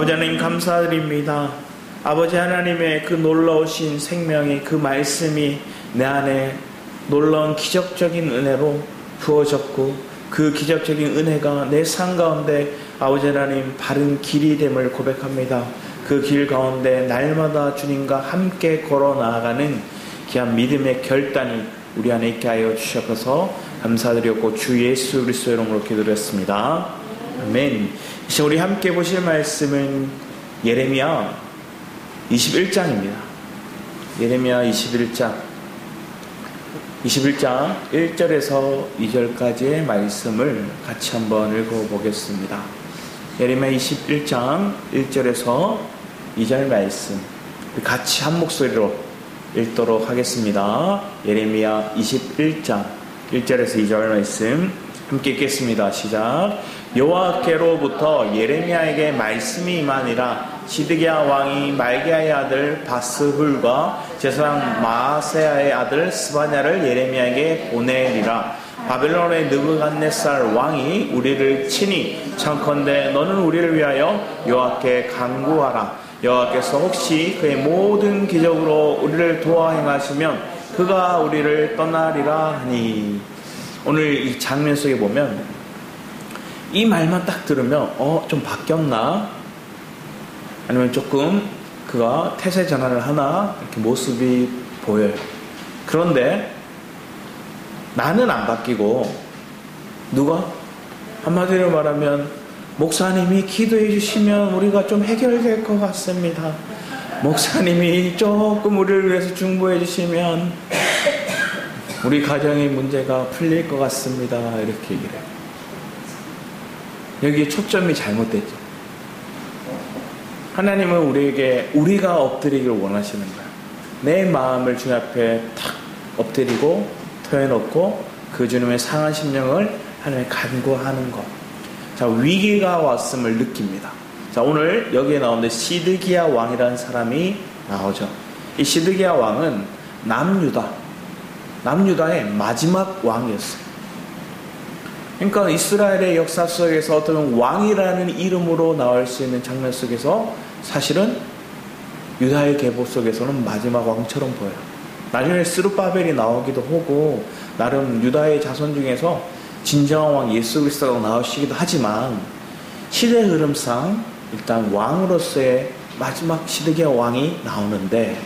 아버지 하나님 감사드립니다. 아버지 하나님의 그 놀라우신 생명의 그 말씀이 내 안에 놀라운 기적적인 은혜로 부어졌고, 그 기적적인 은혜가 내 삶 가운데 아버지 하나님 바른 길이 됨을 고백합니다. 그 길 가운데 날마다 주님과 함께 걸어 나아가는 귀한 믿음의 결단이 우리 안에 있게 하여 주셔서 감사드렸고, 주 예수 그리스도의 이름으로 기도드렸습니다. 아멘. 이제 우리 함께 보실 말씀은 예레미야 21장입니다. 예레미야 21장 1절에서 2절까지의 말씀을 같이 한번 읽어보겠습니다. 예레미야 21장 1절에서 2절 말씀 같이 한 목소리로 읽도록 하겠습니다. 예레미야 21장 1절에서 2절 말씀 함께 읽겠습니다. 시작. 여호와께로부터 예레미야에게 말씀이 임하니라. 시드기야 왕이 말기야의 아들 바스훌과 제사장 마아세야의 아들 스바냐를 예레미야에게 보내리라. 바벨론의 느부갓네살 왕이 우리를 치니 청컨대 너는 우리를 위하여 여호와께 간구하라. 여호와께서 혹시 그의 모든 기적으로 우리를 도와 행하시면 그가 우리를 떠나리라 하니. 오늘 이 장면 속에 보면 이 말만 딱 들으면 좀 바뀌었나? 아니면 조금 그가 태세 전환을 하나? 이렇게 모습이 보여요. 그런데 나는 안 바뀌고 누가? 한마디로 말하면 목사님이 기도해 주시면 우리가 좀 해결될 것 같습니다. 목사님이 조금 우리를 위해서 중보해 주시면 우리 가정의 문제가 풀릴 것 같습니다. 이렇게 얘기를 해요. 여기에 초점이 잘못됐죠. 하나님은 우리에게 우리가 엎드리기를 원하시는 거예요. 내 마음을 주님 앞에 탁 엎드리고 토해놓고 그 주님의 상한 심령을 하나님께 간구하는 것. 자, 위기가 왔음을 느낍니다. 자, 오늘 여기에 나오는데 시드기야 왕이라는 사람이 나오죠. 이 시드기야 왕은 남유다의 마지막 왕이었어요. 그러니까 이스라엘의 역사 속에서 어떤 왕이라는 이름으로 나올 수 있는 장면 속에서 사실은 유다의 계보 속에서는 마지막 왕처럼 보여요. 나중에 스룹바벨이 나오기도 하고 나름 유다의 자손 중에서 진정한 왕 예수 그리스도가 나오시기도 하지만 시대 흐름상 일단 왕으로서의 마지막 시드기야 왕이 나오는데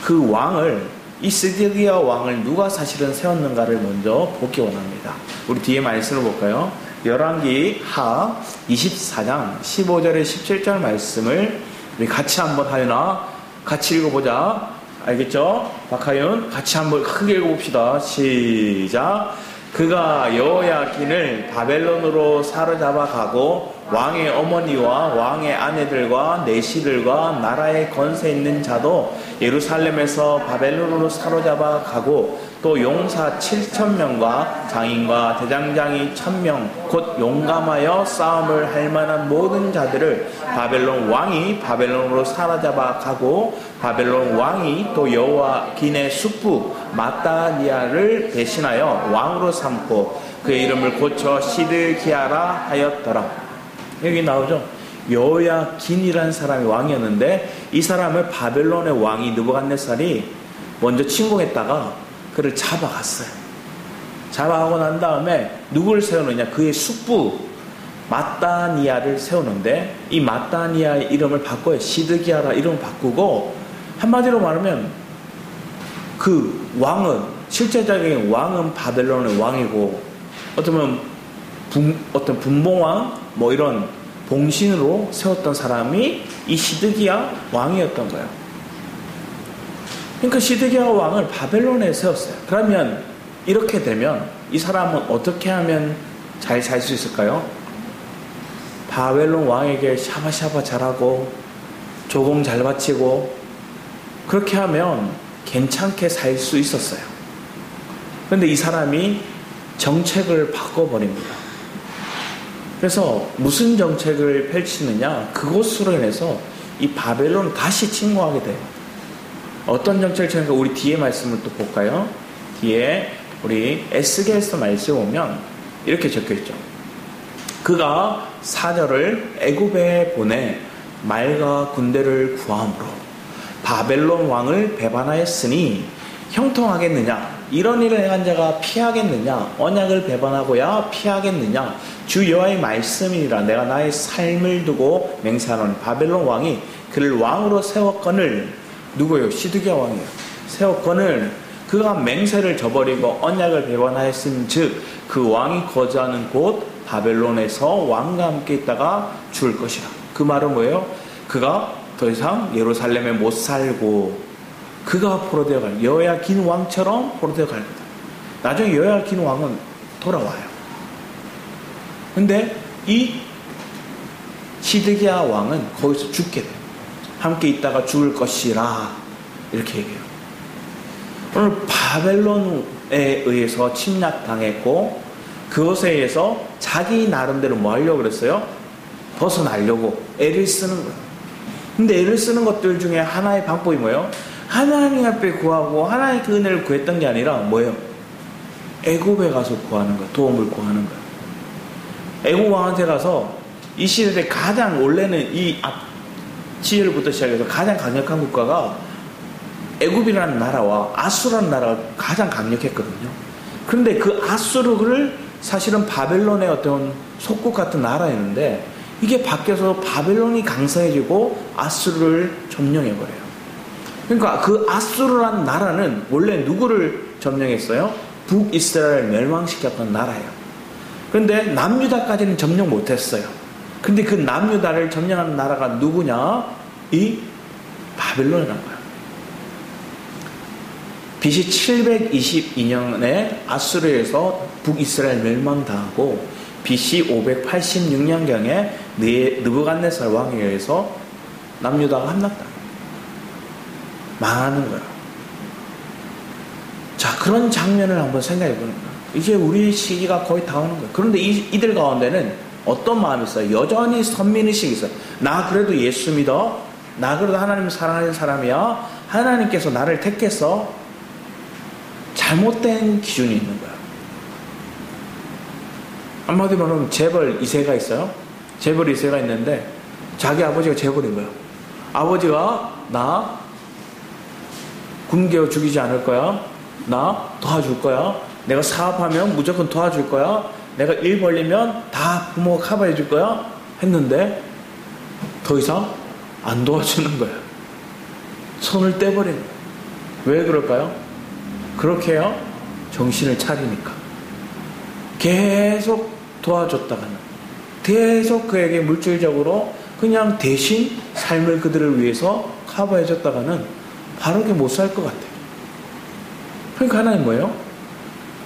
그 왕을 이 시드기야 왕을 누가 사실은 세웠는가를 먼저 보기 원합니다. 우리 뒤에 말씀을 볼까요? 열왕기 하 24장 15절에 17절 말씀을 우리 같이 한번 하연아 같이 읽어보자. 알겠죠? 박하윤 같이 한번 크게 읽어봅시다. 시작. 그가 여호야긴을 바벨론으로 사로잡아 가고 왕의 어머니와 왕의 아내들과 내시들과 나라에 권세 있는 자도 예루살렘에서 바벨론으로 사로잡아 가고 또 용사 7,000명과 장인과 대장장이 1,000명 곧 용감하여 싸움을 할 만한 모든 자들을 바벨론 왕이 바벨론으로 사로잡아 가고 바벨론 왕이 또 여호야긴의 숙부 마따니아를 대신하여 왕으로 삼고 그의 이름을 고쳐 시드기야라 하였더라. 여기 나오죠. 여호야긴이라는 사람이 왕이었는데 이 사람을 바벨론의 왕이 느부갓네살이 먼저 침공했다가 그를 잡아갔어요. 잡아가고 난 다음에 누구를 세우느냐? 그의 숙부 마따니아를 세우는데 이 마따니아의 이름을 바꿔요. 시드기야라 이름을 바꾸고 한마디로 말하면 그 왕은 실제적인 왕은 바벨론의 왕이고 어떤 분봉왕 뭐 이런 봉신으로 세웠던 사람이 이 시드기야 왕이었던 거예요. 그러니까 시드기야 왕을 바벨론에 세웠어요. 그러면 이렇게 되면 이 사람은 어떻게 하면 잘 살 수 있을까요? 바벨론 왕에게 샤바샤바 잘하고 조공 잘 바치고 그렇게 하면 괜찮게 살 수 있었어요. 그런데 이 사람이 정책을 바꿔버립니다. 그래서 무슨 정책을 펼치느냐? 그것으로 인해서 이 바벨론을 다시 침공하게 돼요. 어떤 정책을 펼치는가? 우리 뒤에 말씀을 또 볼까요? 뒤에 우리 에스겔서 말씀 보면 이렇게 적혀있죠. 그가 사절을 애굽에 보내 말과 군대를 구함으로 바벨론 왕을 배반하였으니 형통하겠느냐? 이런 일을 행한 자가 피하겠느냐? 언약을 배반하고야 피하겠느냐? 주 여호와의 말씀이니라. 내가 나의 삶을 두고 맹세하노니 바벨론 왕이 그를 왕으로 세웠거늘. 누구요? 시드기야 왕이요. 세웠거늘 그가 맹세를 저버리고 언약을 배반하였은 즉 그 왕이 거주하는 곳 바벨론에서 왕과 함께 있다가 죽을 것이라. 그 말은 뭐예요? 그가 더 이상 예루살렘에 못 살고 그가 포로되어 갈, 여호야긴 왕처럼 포로되어 갈 거다. 나중에 여호야긴 왕은 돌아와요. 근데 이 시드기야 왕은 거기서 죽게 돼요. 함께 있다가 죽을 것이라 이렇게 얘기해요. 오늘 바벨론에 의해서 침략당했고 그것에 의해서 자기 나름대로 뭐 하려고 그랬어요? 벗어나려고 애를 쓰는 거예요. 근데 애를 쓰는 것들 중에 하나의 방법이 뭐예요? 하나님 앞에 구하고 하나님의 그 은혜를 구했던 게 아니라 뭐예요? 애굽에 가서 구하는 거예요. 도움을 구하는 거예요. 애굽 왕한테 가서 이 시대에 가장 원래는 이 앞 시절부터 시작해서 가장 강력한 국가가 애굽이라는 나라와 아수라는 나라가 가장 강력했거든요. 그런데 그 아수르를 사실은 바벨론의 어떤 속국 같은 나라였는데 이게 바뀌어서 바벨론이 강성해지고 아수르를 점령해버려요. 그러니까 그 아수르라는 나라는 원래 누구를 점령했어요? 북이스라엘을 멸망시켰던 나라예요. 그런데 남유다까지는 점령 못했어요. 근데 그 남유다를 점령하는 나라가 누구냐? 이 바벨론이라는 거예요. BC 722년에 아수르에서 북이스라엘 멸망당하고 BC 586년경에 느부갓네살 왕에 의해서 남유다가 함락당해요. 망하는 거예요. 자, 그런 장면을 한번 생각해 보는 거예요. 이제 우리 시기가 거의 다 오는 거예요. 그런데 이들 가운데는 어떤 마음이 있어요? 여전히 선민의식이 있어요. 나 그래도 예수 믿어. 나 그래도 하나님을 사랑하는 사람이야. 하나님께서 나를 택해서 잘못된 기준이 있는 거예요. 한마디로 말하면 재벌 2세가 있어요. 재벌 2세가 있는데 자기 아버지가 재벌인 거예요. 아버지가 나 굶겨 죽이지 않을 거야. 나 도와줄 거야. 내가 사업하면 무조건 도와줄 거야. 내가 일 벌리면 다 부모가 커버해 줄 거야. 했는데 더 이상 안 도와주는 거예요. 손을 떼버리는 거예요. 왜 그럴까요? 그렇게 해요. 정신을 차리니까. 계속 도와줬다가는 계속 그에게 물질적으로 그냥 대신 삶을 그들을 위해서 커버해 줬다가는 바르게 못 살 것 같아요. 그러니까 하나님 뭐예요?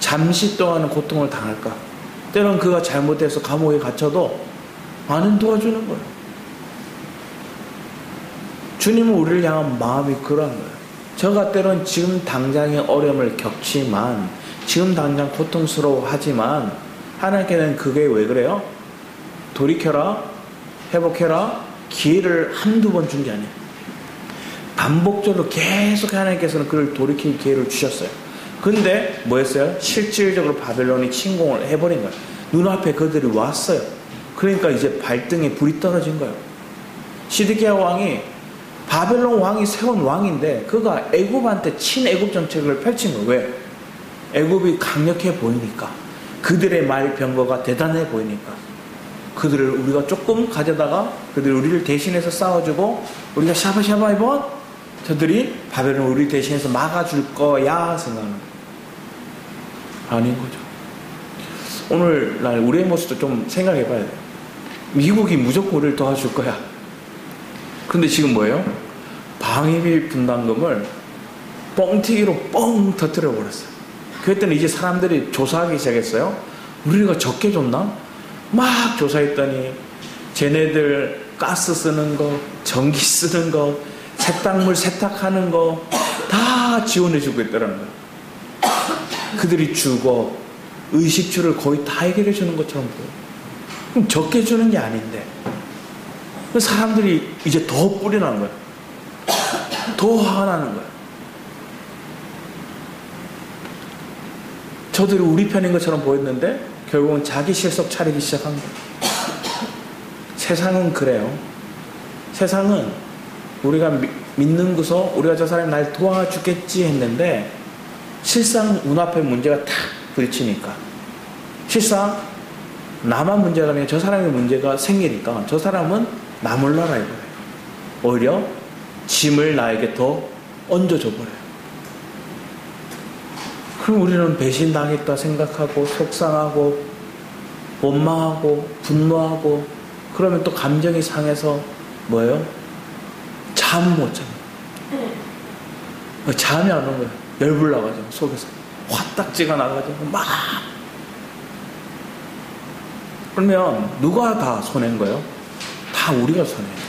잠시 동안은 고통을 당할까? 때로는 그가 잘못해서 감옥에 갇혀도 많은 도와주는 거예요. 주님은 우리를 향한 마음이 그러한 거예요. 저가 때로는 지금 당장의 어려움을 겪지만 지금 당장 고통스러워하지만 하나님께는 그게 왜 그래요? 돌이켜라, 회복해라, 기회를 한두 번 준 게 아니에요. 반복적으로 계속 하나님께서는 그를 돌이킬 기회를 주셨어요. 근데 뭐였어요? 실질적으로 바벨론이 침공을 해버린 거예요. 눈앞에 그들이 왔어요. 그러니까 이제 발등에 불이 떨어진 거예요. 시드기야 왕이 바벨론 왕이 세운 왕인데 그가 애굽한테 친애굽 정책을 펼친 거예요. 왜? 애굽이 강력해 보이니까, 그들의 말 병거가 대단해 보이니까, 그들을 우리가 조금 가져다가 그들이 우리를 대신해서 싸워주고 우리가 샤바샤바 해본 저들이 바벨론 우리 대신해서 막아줄 거야 생각하는 거예요. 아닌 거죠. 오늘날 우리의 모습도 좀 생각해 봐야 돼요. 미국이 무조건 우리를 도와줄 거야. 근데 지금 뭐예요? 방위비 분담금을 뻥튀기로 뻥 터뜨려 버렸어요. 그랬더니 이제 사람들이 조사하기 시작했어요. 우리가 적게 줬나? 막 조사했더니 쟤네들 가스 쓰는 거, 전기 쓰는 거, 세탁물 세탁하는 거 다 지원해주고 있더라는 거예요. 그들이 주거, 의식주를 거의 다 해결해 주는 것처럼 보여요. 그럼 적게 주는 게 아닌데 사람들이 이제 더 뿔이 나는 거예요. 더 화가 나는 거예요. 저들이 우리 편인 것처럼 보였는데 결국은 자기 실속 차리기 시작한 거예요. 세상은 그래요. 세상은 우리가 믿는 것서 우리가 저 사람이 날 도와주겠지 했는데 실상 눈앞에 문제가 탁 부딪히니까 실상 나만 문제가 아니라 저 사람의 문제가 생기니까 저 사람은 나 몰라라 이거예요. 오히려 짐을 나에게 더 얹어줘 버려요. 그럼 우리는 배신당했다 생각하고 속상하고 원망하고 분노하고 그러면 또 감정이 상해서 뭐예요? 잠 못 자요. 잠이 안 오는 거예요. 열불 나가지고 속에서 화딱지가 나가지고 막. 그러면 누가 다 손해인 거예요? 다 우리가 손해예요.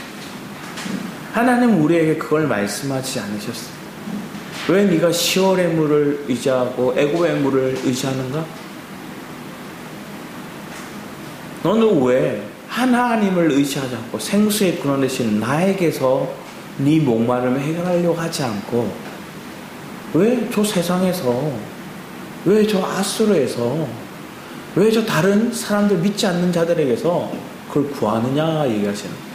하나님은 우리에게 그걸 말씀하지 않으셨어요. 왜 네가 시월의 물을 의지하고 애고의 물을 의지하는가? 너는 왜 하나님을 의지하지 않고 생수의 근원 되신 나에게서 네 목마름을 해결하려고 하지 않고 왜 저 세상에서 왜 저 아수르에서 왜 저 다른 사람들 믿지 않는 자들에게서 그걸 구하느냐 얘기하시는 거예요.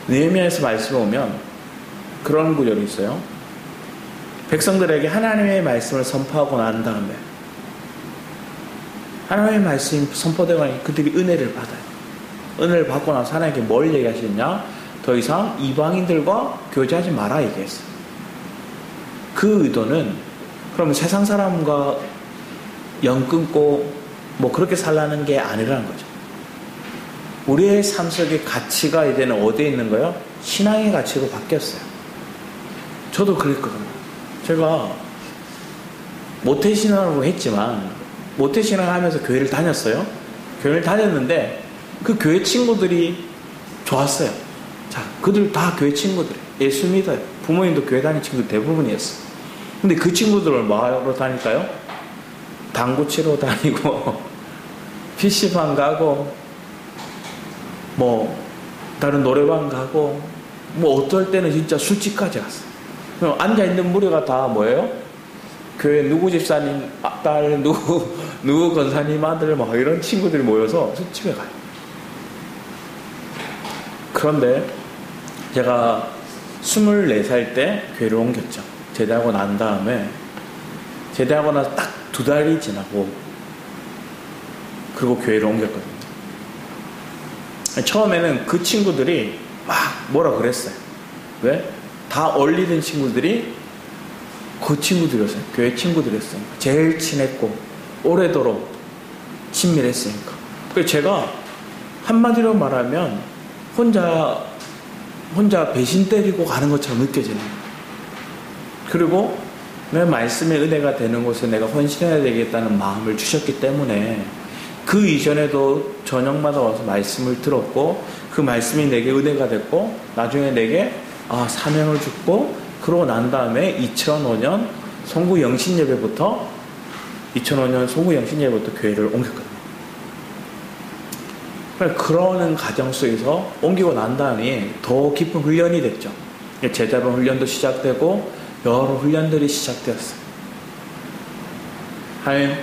느헤미야에서 말씀을 보면 그런 구절이 있어요. 백성들에게 하나님의 말씀을 선포하고 난 다음에 하나님의 말씀이 선포되고 나니 그들이 은혜를 받아요. 은혜를 받고 나서 하나님께 뭘 얘기하시느냐? 더 이상 이방인들과 교제하지 마라 얘기했어요. 그 의도는 그러면 세상 사람과 연 끊고 뭐 그렇게 살라는 게 아니라는 거죠. 우리의 삶 속의 가치가 이제는 어디에 있는 거예요? 신앙의 가치로 바뀌었어요. 저도 그랬거든요. 제가 모태신앙으로 했지만 모태신앙 하면서 교회를 다녔어요. 교회를 다녔는데 그 교회 친구들이 좋았어요. 자, 그들 다 교회 친구들이에요. 예수 믿어요. 부모님도 교회 다니는 친구들 대부분이었어요. 근데 그 친구들을 뭐하러 다닐까요? 당구 치러 다니고 PC방 가고 뭐 다른 노래방 가고 뭐 어떨 때는 진짜 술집까지 갔어요. 그럼 앉아있는 무리가 다 뭐예요? 교회 누구 집사님 딸 누구 권사님 아들 뭐 이런 친구들이 모여서 술집에 가요. 그런데 제가 24살 때 교회를 옮겼죠. 제대하고 난 다음에 제대하고 나서 딱 2달이 지나고 그리고 교회를 옮겼거든요. 처음에는 그 친구들이 막 뭐라 그랬어요. 왜? 다 얼리던 친구들이 그 친구들이었어요. 교회 친구들이었어요. 제일 친했고 오래도록 친밀했으니까. 그래서 제가 한마디로 말하면 혼자 배신 때리고 가는 것처럼 느껴지는 거예요. 그리고 내 말씀의 은혜가 되는 곳에 내가 헌신해야 되겠다는 마음을 주셨기 때문에 그 이전에도 저녁마다 와서 말씀을 들었고 그 말씀이 내게 은혜가 됐고 나중에 내게 사명을 줬고 그러고 난 다음에 2005년 송구 영신예배부터 교회를 옮겼거든요. 그러는 과정 속에서 옮기고 난 다음에 더 깊은 훈련이 됐죠. 제자반 훈련도 시작되고 여러 훈련들이 시작되었어요. 하나님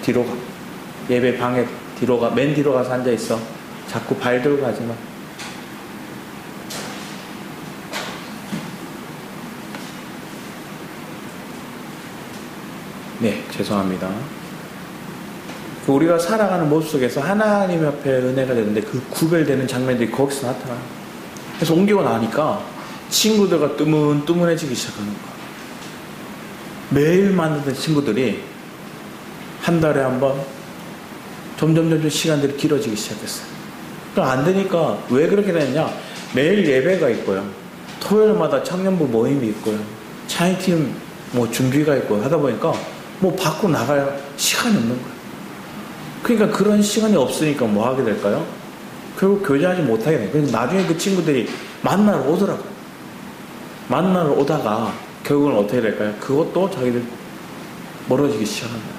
뒤로 가. 예배 방에 뒤로 가. 맨 뒤로 가서 앉아있어. 자꾸 발 들고 가지 마. 네, 죄송합니다. 우리가 살아가는 모습 속에서 하나님 앞에 은혜가 되는데 그 구별되는 장면들이 거기서 나타나요. 그래서 옮기고 나니까 친구들과 뜨문뜨문해지기 시작하는 거야. 매일 만나던 친구들이 한 달에 한 번 점점 시간들이 길어지기 시작했어요. 그러니까 안 되니까 왜 그렇게 됐냐? 매일 예배가 있고요. 토요일마다 청년부 모임이 있고요. 차이팀 뭐 준비가 있고 하다 보니까 뭐 밖으로 나갈 시간이 없는 거예요. 그러니까 그런 시간이 없으니까 뭐 하게 될까요? 결국 교제하지 못하게 돼요. 그래서 나중에 그 친구들이 만나러 오더라고요. 만나러 오다가 결국은 어떻게 될까요? 그것도 자기들 멀어지기 시작합니다.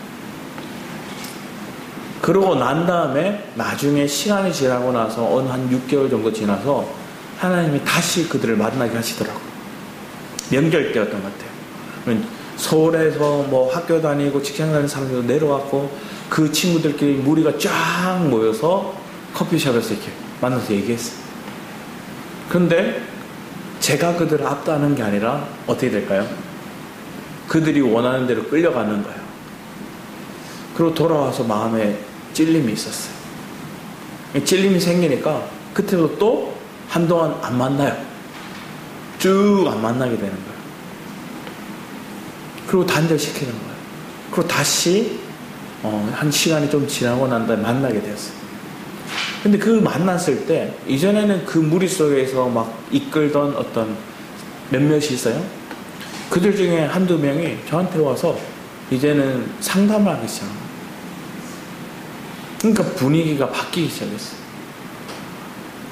그러고 난 다음에 나중에 시간이 지나고 나서 어느 한 6개월 정도 지나서 하나님이 다시 그들을 만나게 하시더라고요. 명절 때였던 것 같아요. 서울에서 뭐 학교 다니고 직장 다니는 사람들도 내려왔고 그 친구들끼리 무리가 쫙 모여서 커피숍에서 이렇게 만나서 얘기했어요. 그런데 제가 그들을 압도하는 게 아니라 어떻게 될까요? 그들이 원하는 대로 끌려가는 거예요. 그리고 돌아와서 마음에 찔림이 있었어요. 찔림이 생기니까 그때도 또 한동안 안 만나요. 쭉 안 만나게 되는 거예요. 그리고 단절시키는 거예요. 그리고 다시 한 시간이 좀 지나고 난 다음에 만나게 되었어요. 근데 그 만났을 때 이전에는 그 무리 속에서 막 이끌던 어떤 몇몇이 있어요. 그들 중에 한두 명이 저한테 와서 이제는 상담을 하기 시작합니다. 그러니까 분위기가 바뀌기 시작했어요.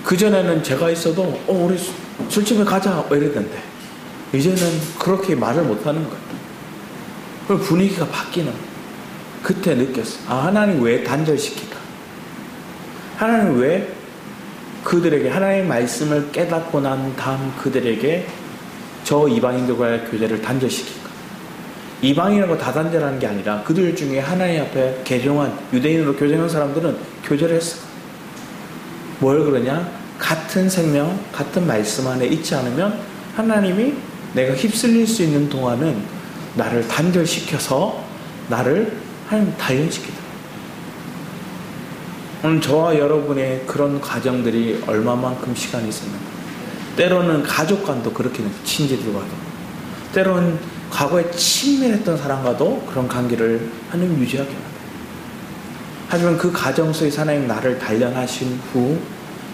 그전에는 제가 있어도 우리 술집에 가자 이랬는데 이제는 그렇게 말을 못하는 거예요. 그리고 분위기가 바뀌는 거예요. 그때 느꼈어요. 하나님 왜 단절시킬까? 하나님 왜 그들에게 하나님의 말씀을 깨닫고 난 다음 그들에게 저 이방인들과의 교제를 단절시킬까? 이방인하고 다 단절하는 게 아니라 그들 중에 하나님 앞에 개종한 유대인으로 교제한 사람들은 교제를 했어. 뭘 그러냐? 같은 생명, 같은 말씀 안에 있지 않으면 하나님이 내가 휩쓸릴 수 있는 동안은 나를 단절시켜서 나를 하나님 단련시키더라. 오늘 저와 여러분의 그런 과정들이 얼마만큼 시간이 있었는가. 때로는 가족 간도 그렇게 됩니다. 친지들과도. 때로는 과거에 친밀했던 사람과도 그런 관계를 하나님 유지하게 합니다. 하지만 그 가정 속에서 하나님 나를 단련하신 후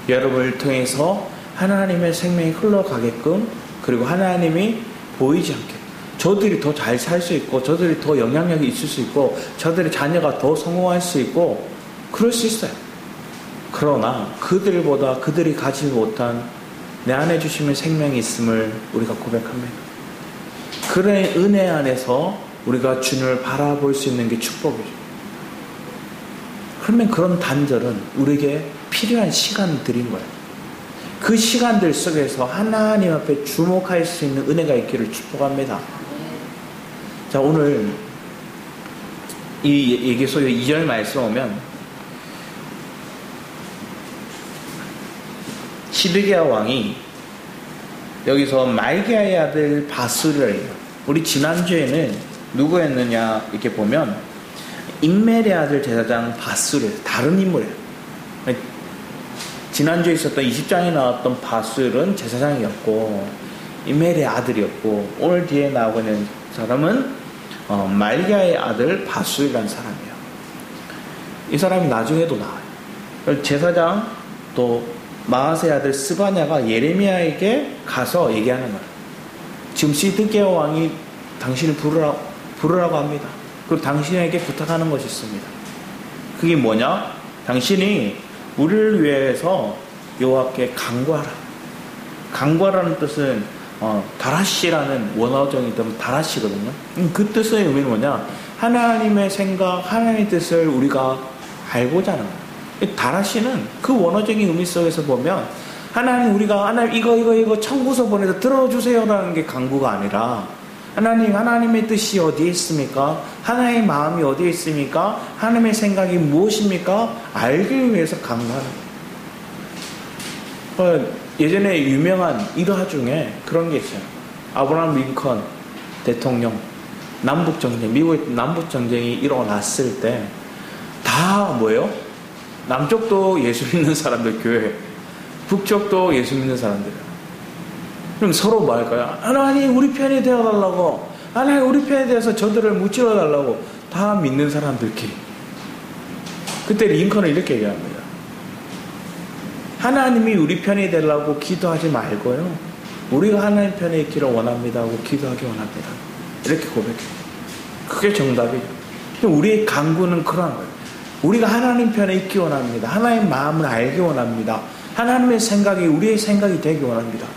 여러분을 통해서 하나님의 생명이 흘러가게끔 그리고 하나님이 보이지 않게 저들이 더 잘 살 수 있고 저들이 더 영향력이 있을 수 있고 저들의 자녀가 더 성공할 수 있고 그럴 수 있어요. 그러나 그들보다 그들이 가지 못한 내 안에 주시는 생명이 있음을 우리가 고백합니다. 그런 은혜 안에서 우리가 주님을 바라볼 수 있는 게 축복이죠. 그러면 그런 단절은 우리에게 필요한 시간들인 거예요. 그 시간들 속에서 하나님 앞에 주목할 수 있는 은혜가 있기를 축복합니다. 자, 오늘 이 얘기 속에 2절 말씀 오면 시드기야 왕이 여기서 말기야의 아들 바스를 우리 지난주에는 누구였느냐 이렇게 보면 임멜의 아들 제사장 바스를 다른 인물이에요. 지난주에 있었던 20장에 나왔던 바스는 제사장이었고 임멜의 아들이었고 오늘 뒤에 나오고 있는 사람은 말기야의 아들 바스라는 사람이에요. 이 사람이 나중에도 나와요. 제사장 또 마아스의 아들 스바냐가 예레미야에게 가서 얘기하는 거예요. 지금 시드기야 왕이 당신을 부르라고 합니다. 그리고 당신에게 부탁하는 것이 있습니다. 그게 뭐냐? 당신이 우리를 위해서 여호와께 간구하라. 간구하라는 뜻은 다라시라는 원어적인 뜻은 다라시거든요. 그 뜻의 의미는 뭐냐? 하나님의 생각, 하나님의 뜻을 우리가 알고자 하는 거예요. 다라시는 그 원어적인 의미 속에서 보면 하나님 우리가 하나님 이거 청구서 보내서 들어주세요라는 게 간구가 아니라 하나님의 뜻이 어디에 있습니까? 하나님의 마음이 어디에 있습니까? 하나님의 생각이 무엇입니까? 알기 위해서 간구하는 거예요. 예전에 유명한 일화 중에 그런 게 있어요. 아브라함 링컨 대통령 남북전쟁, 미국의 남북전쟁이 일어났을 때 다 뭐예요? 남쪽도 예수 믿는 사람들 교회, 북쪽도 예수 믿는 사람들. 그럼 서로 뭐 할까요? 하나님 우리 편이 되어달라고, 하나님 우리 편에 대해서 저들을 무찔러달라고 다 믿는 사람들끼리. 그때 링컨은 이렇게 얘기합니다. 하나님이 우리 편이 되려고 기도하지 말고요, 우리가 하나님 편에 있기를 원합니다 하고 기도하기 원합니다. 이렇게 고백해요. 그게 정답이에요. 우리의 간구는 그런 거예요. 우리가 하나님 편에 있기 원합니다. 하나님의 마음을 알기 원합니다. 하나님의 생각이 우리의 생각이 되기 원합니다.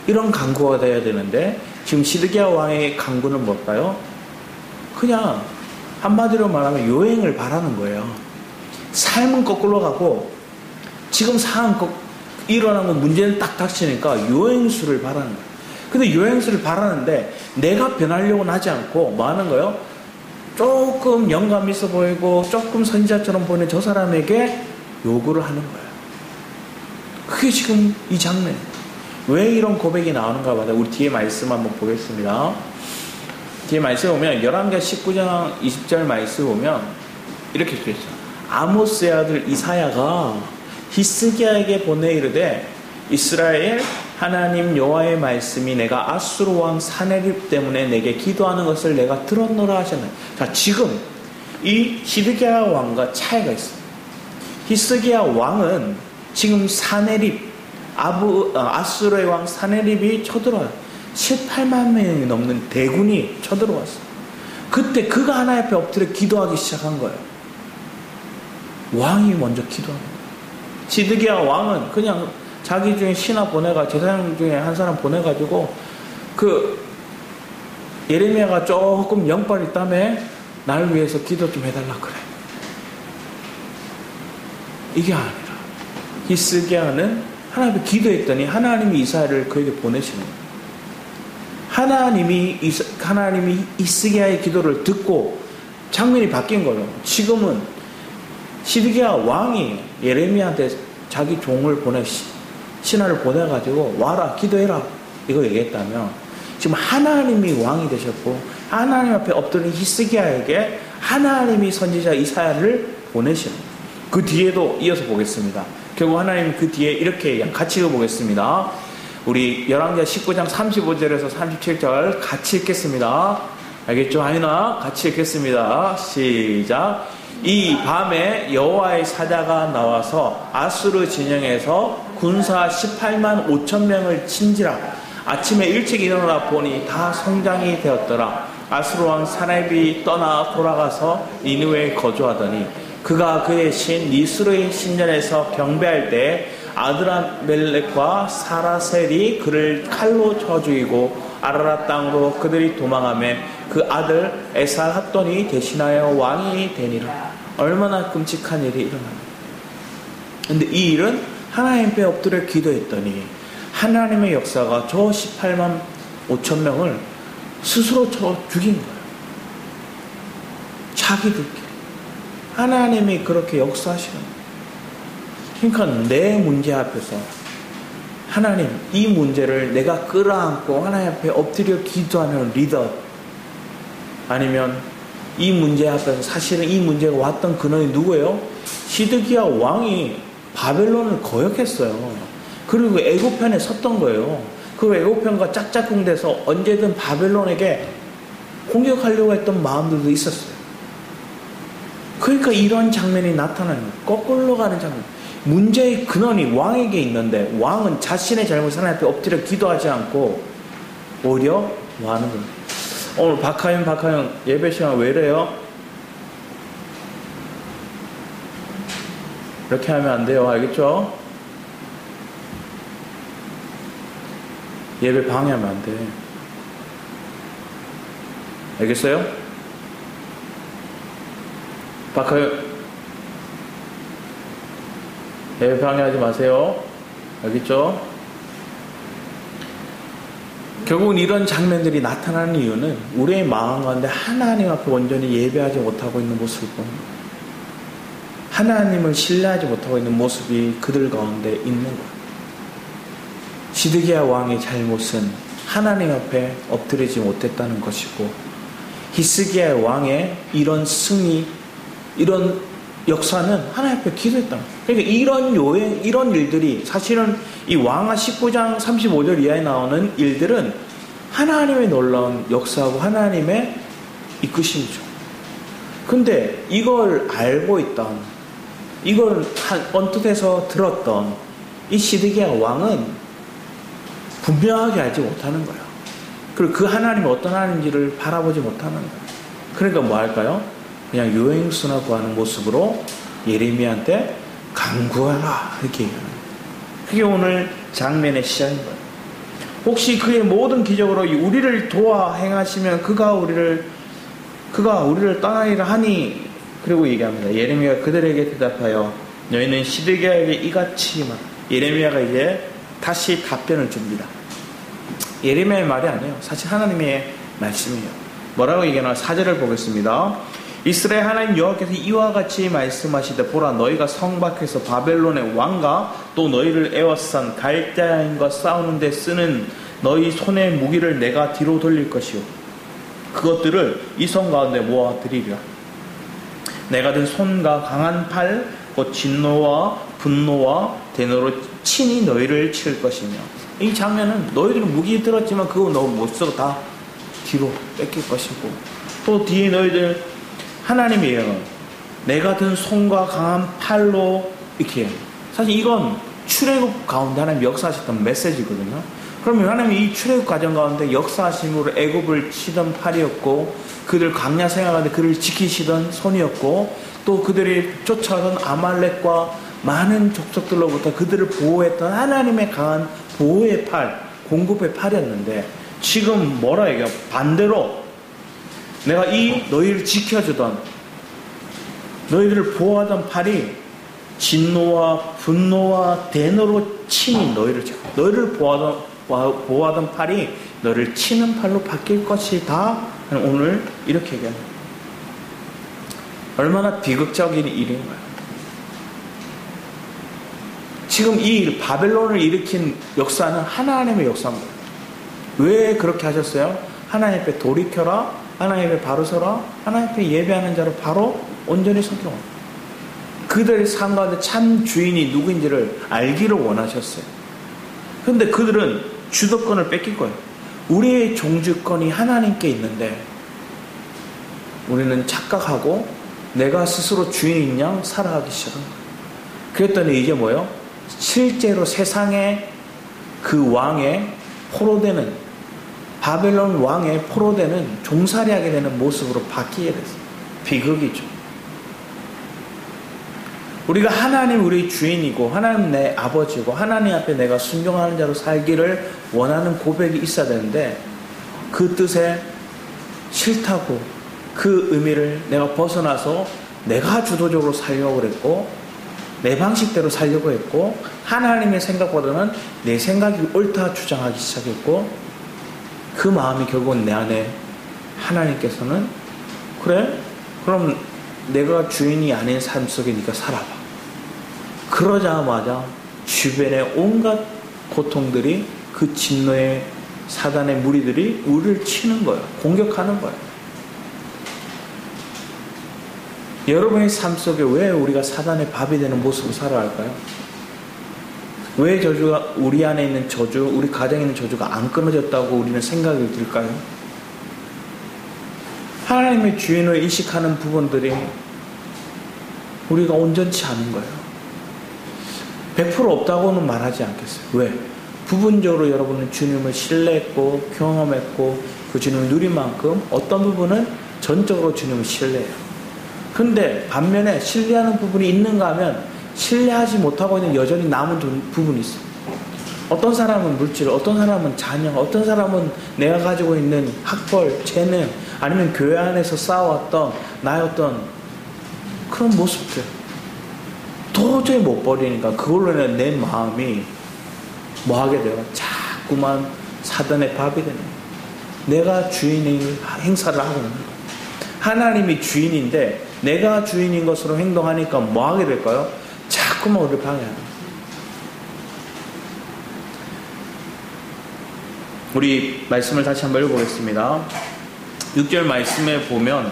이런 간구가 되어야 되는데 지금 시드기야 왕의 간구는 뭘까요? 그냥 한마디로 말하면 요행을 바라는 거예요. 삶은 거꾸로 가고 지금 상황 일어나고 문제는 딱 닥치니까 요행수를 바라는 거예요. 근데 요행수를 바라는데 내가 변하려고는 하지 않고 뭐 하는 거예요? 조금 영감 있어 보이고 조금 선지자처럼 보이는 저 사람에게 요구를 하는 거예요. 그게 지금 이 장면. 왜 이런 고백이 나오는가 봐요. 우리 뒤에 말씀 한번 보겠습니다. 뒤에 말씀 보면 11개 19장 20절 말씀 보면 이렇게 쓰였죠. 아모스의 아들 이사야가 히스기야에게 보내 이르되 이스라엘 하나님 여호와의 말씀이 내가 아수르 왕 사네립 때문에 내게 기도하는 것을 내가 들었노라 하셨나요. 자, 지금 이 히스기야 왕과 차이가 있어요. 히스기야 왕은 지금 사네립 아수르의 왕 사네립이 쳐들어와요. 18만 명이 넘는 대군이 쳐들어왔어요. 그때 그가 하나님 앞에 엎드려 기도하기 시작한 거예요. 왕이 먼저 기도하는 거예요. 시드기야 왕은 그냥 자기 중에 신하 제사장 중에 한 사람 보내가지고 예레미야가 조금 영빨 있다며 나를 위해서 기도 좀 해달라 그래. 이게 아니라 히스기야는 하나님 앞에 기도했더니 하나님이 이사야를 그에게 보내시는 거예요. 하나님이 히스기야의 기도를 듣고 장면이 바뀐 거예요. 지금은 시드기야 왕이 예레미야한테 자기 종을 신하를 보내가지고 와라 기도해라 이거 얘기했다면 지금 하나님이 왕이 되셨고 하나님 앞에 엎드린 히스기야에게 하나님이 선지자 이사야를 보내시는 거예요. 그 뒤에도 이어서 보겠습니다. 결국 하나님 그 뒤에 이렇게 같이 읽어보겠습니다. 우리 열왕기하 19장 35절에서 37절 같이 읽겠습니다. 알겠죠? 아니나 같이 읽겠습니다. 시작. 이 밤에 여호와의 사자가 나와서 아수르 진영에서 군사 18만 5천 명을 친지라. 아침에 일찍 일어나 보니 다 성장이 되었더라. 아수르 왕 사네립이 떠나 돌아가서 니느웨에 거주하더니 그가 그의 신 니스루의 신전에서 경배할 때 아드라멜렉과 사라셀이 그를 칼로 쳐 죽이고 아라랏 땅으로 그들이 도망하며 그 아들 에살핫돈이 대신하여 왕이 되니라. 얼마나 끔찍한 일이 일어납니다. 근데 이 일은 하나님 앞에 엎드려 기도했더니 하나님의 역사가 저 18만 5천 명을 스스로 쳐 죽인 거예요. 자기들끼리. 하나님이 그렇게 역사하시는 거예요. 그러니까 내 문제 앞에서 하나님 이 문제를 내가 끌어안고 하나님 앞에 엎드려 기도하는 리더, 아니면 이 문제 앞에서 사실은 이 문제가 왔던 근원이 누구예요? 시드기야 왕이 바벨론을 거역했어요. 그리고 애굽편에 섰던 거예요. 그 애굽편과 짝짝꿍돼서 언제든 바벨론에게 공격하려고 했던 마음들도 있었어요. 그러니까 이런 장면이 나타나는 거예요. 거꾸로 가는 장면. 문제의 근원이 왕에게 있는데 왕은 자신의 잘못을 하나님 앞에 엎드려 기도하지 않고 오히려 뭐 하는 거예요? 오늘 박하영 예배 시간 왜 이래요? 이렇게 하면 안 돼요. 알겠죠? 예배 방해하면 안 돼. 알겠어요? 박하영 예배 방해하지 마세요. 알겠죠? 결국은 이런 장면들이 나타나는 이유는 우리의 마음 가운데 하나님 앞에 온전히 예배하지 못하고 있는 모습을 보는 거예요. 하나님을 신뢰하지 못하고 있는 모습이 그들 가운데 있는 거예요. 시드기야 왕의 잘못은 하나님 앞에 엎드리지 못했다는 것이고, 히스기야 왕의 이런 승리, 이런 역사는 하나님 앞에 기도했다는 거예요. 그러니까 이런 일들이 사실은 이 왕하 19장 35절 이하에 나오는 일들은 하나님의 놀라운 역사하고 하나님의 이끄심이죠. 근데 이걸 알고 있던, 이걸 언뜻해서 들었던 이 시드기야 왕은 분명하게 알지 못하는 거예요. 그리고 그 하나님이 어떤 하나님인지를 바라보지 못하는 거예요. 그러니까 뭐 할까요? 그냥 유행수나 구하는 모습으로 예레미야한테 간구하라 이렇게 얘기하는 거예요. 그게 오늘 장면의 시작인 거예요. 혹시 그의 모든 기적으로 우리를 도와 행하시면 그가 우리를 떠나리라 하니, 그리고 얘기합니다. 예레미야가 그들에게 대답하여 너희는 시드기야에게 이같이 말. 예레미야가 이제 다시 답변을 줍니다. 예레미야의 말이 아니에요. 사실 하나님의 말씀이에요. 뭐라고 얘기하나 4절을 보겠습니다. 이스라엘 하나님 여호와께서 이와 같이 말씀하시되 보라 너희가 성 밖에서 바벨론의 왕과 또 너희를 에워싼 갈대아인과 싸우는 데 쓰는 너희 손의 무기를 내가 뒤로 돌릴 것이요 그것들을 이 성 가운데 모아드리리라. 내가 든 손과 강한 팔 곧 진노와 분노와 대노로 친히 너희를 칠 것이며. 이 장면은 너희들은 무기 들었지만 그거 너무 못 쓰고 다 뒤로 뺏길 것이고 또 뒤에 너희들 하나님의 영은 내가 든 손과 강한 팔로 이렇게 사실 이건 출애굽 가운데 하나님 역사하셨던 메시지거든요. 그러면 하나님이 이 출애굽 과정 가운데 역사하심으로 애굽을 치던 팔이었고 그들 광야 생활하는데 그를 지키시던 손이었고 또 그들이 쫓아오던 아말렉과 많은 족속들로부터 그들을 보호했던 하나님의 강한 보호의 팔, 공급의 팔이었는데 지금 뭐라 얘기해요? 반대로 내가 이 너희를 지켜주던 너희들을 보호하던 팔이 진노와 분노와 대노로 친히 너희를 보호하던 팔이 너를 치는 팔로 바뀔 것이다. 오늘 이렇게 얘기합니다. 얼마나 비극적인 일인가요? 지금 이 바벨론을 일으킨 역사는 하나님의 역사입니다. 왜 그렇게 하셨어요? 하나님 앞에 돌이켜라, 하나님 앞에 바로 서라, 하나님 앞에 예배하는 자로 바로 온전히 서도록 그들의 삶 가운데 참 주인이 누구인지를 알기를 원하셨어요. 그런데 그들은 주도권을 뺏길 거예요. 우리의 종주권이 하나님께 있는데 우리는 착각하고 내가 스스로 주인인 양 살아가기 시작한 거예요. 그랬더니 이제 뭐예요? 실제로 세상의 그 왕의 포로되는 바벨론 왕의 포로되는 종살이하게 되는 모습으로 바뀌게 됐어요. 비극이죠. 우리가 하나님 우리 주인이고 하나님 내 아버지고 하나님 앞에 내가 순종하는 자로 살기를 원하는 고백이 있어야 되는데 그 뜻에 싫다고 그 의미를 내가 벗어나서 내가 주도적으로 살려고 그랬고 내 방식대로 살려고 했고 하나님의 생각보다는 내 생각이 옳다 주장하기 시작했고 그 마음이 결국은 내 안에 하나님께서는 그래? 그럼 내가 주인이 아닌 삶 속에 네가 살아봐. 그러자마자 주변의 온갖 고통들이 그 진노의 사단의 무리들이 우리를 치는 거예요. 공격하는 거예요. 여러분의 삶 속에 왜 우리가 사단의 밥이 되는 모습으로 살아갈까요? 왜 저주가 우리 안에 있는 저주, 우리 가정에 있는 저주가 안 끊어졌다고 우리는 생각이 들까요? 하나님의 주인을 인식하는 부분들이 우리가 온전치 않은 거예요. 100% 없다고는 말하지 않겠어요. 왜? 부분적으로 여러분은 주님을 신뢰했고 경험했고 그 주님을 누린 만큼 어떤 부분은 전적으로 주님을 신뢰해요. 근데 반면에 신뢰하는 부분이 있는가 하면 신뢰하지 못하고 있는 여전히 남은 부분이 있어요. 어떤 사람은 물질, 어떤 사람은 자녀, 어떤 사람은 내가 가지고 있는 학벌, 재능, 아니면 교회 안에서 쌓아왔던 나의 어떤 그런 모습들 도저히 못 버리니까 그걸로 인해 내 마음이 뭐 하게 돼요? 자꾸만 사단의 밥이 되는 거예요. 내가 주인의 행사를 하고 있는 거예요. 하나님이 주인인데 내가 주인인 것으로 행동하니까 뭐 하게 될까요? 자꾸만 우리를 방해하는 거예요. 우리 말씀을 다시 한번 읽어보겠습니다. 6절 말씀에 보면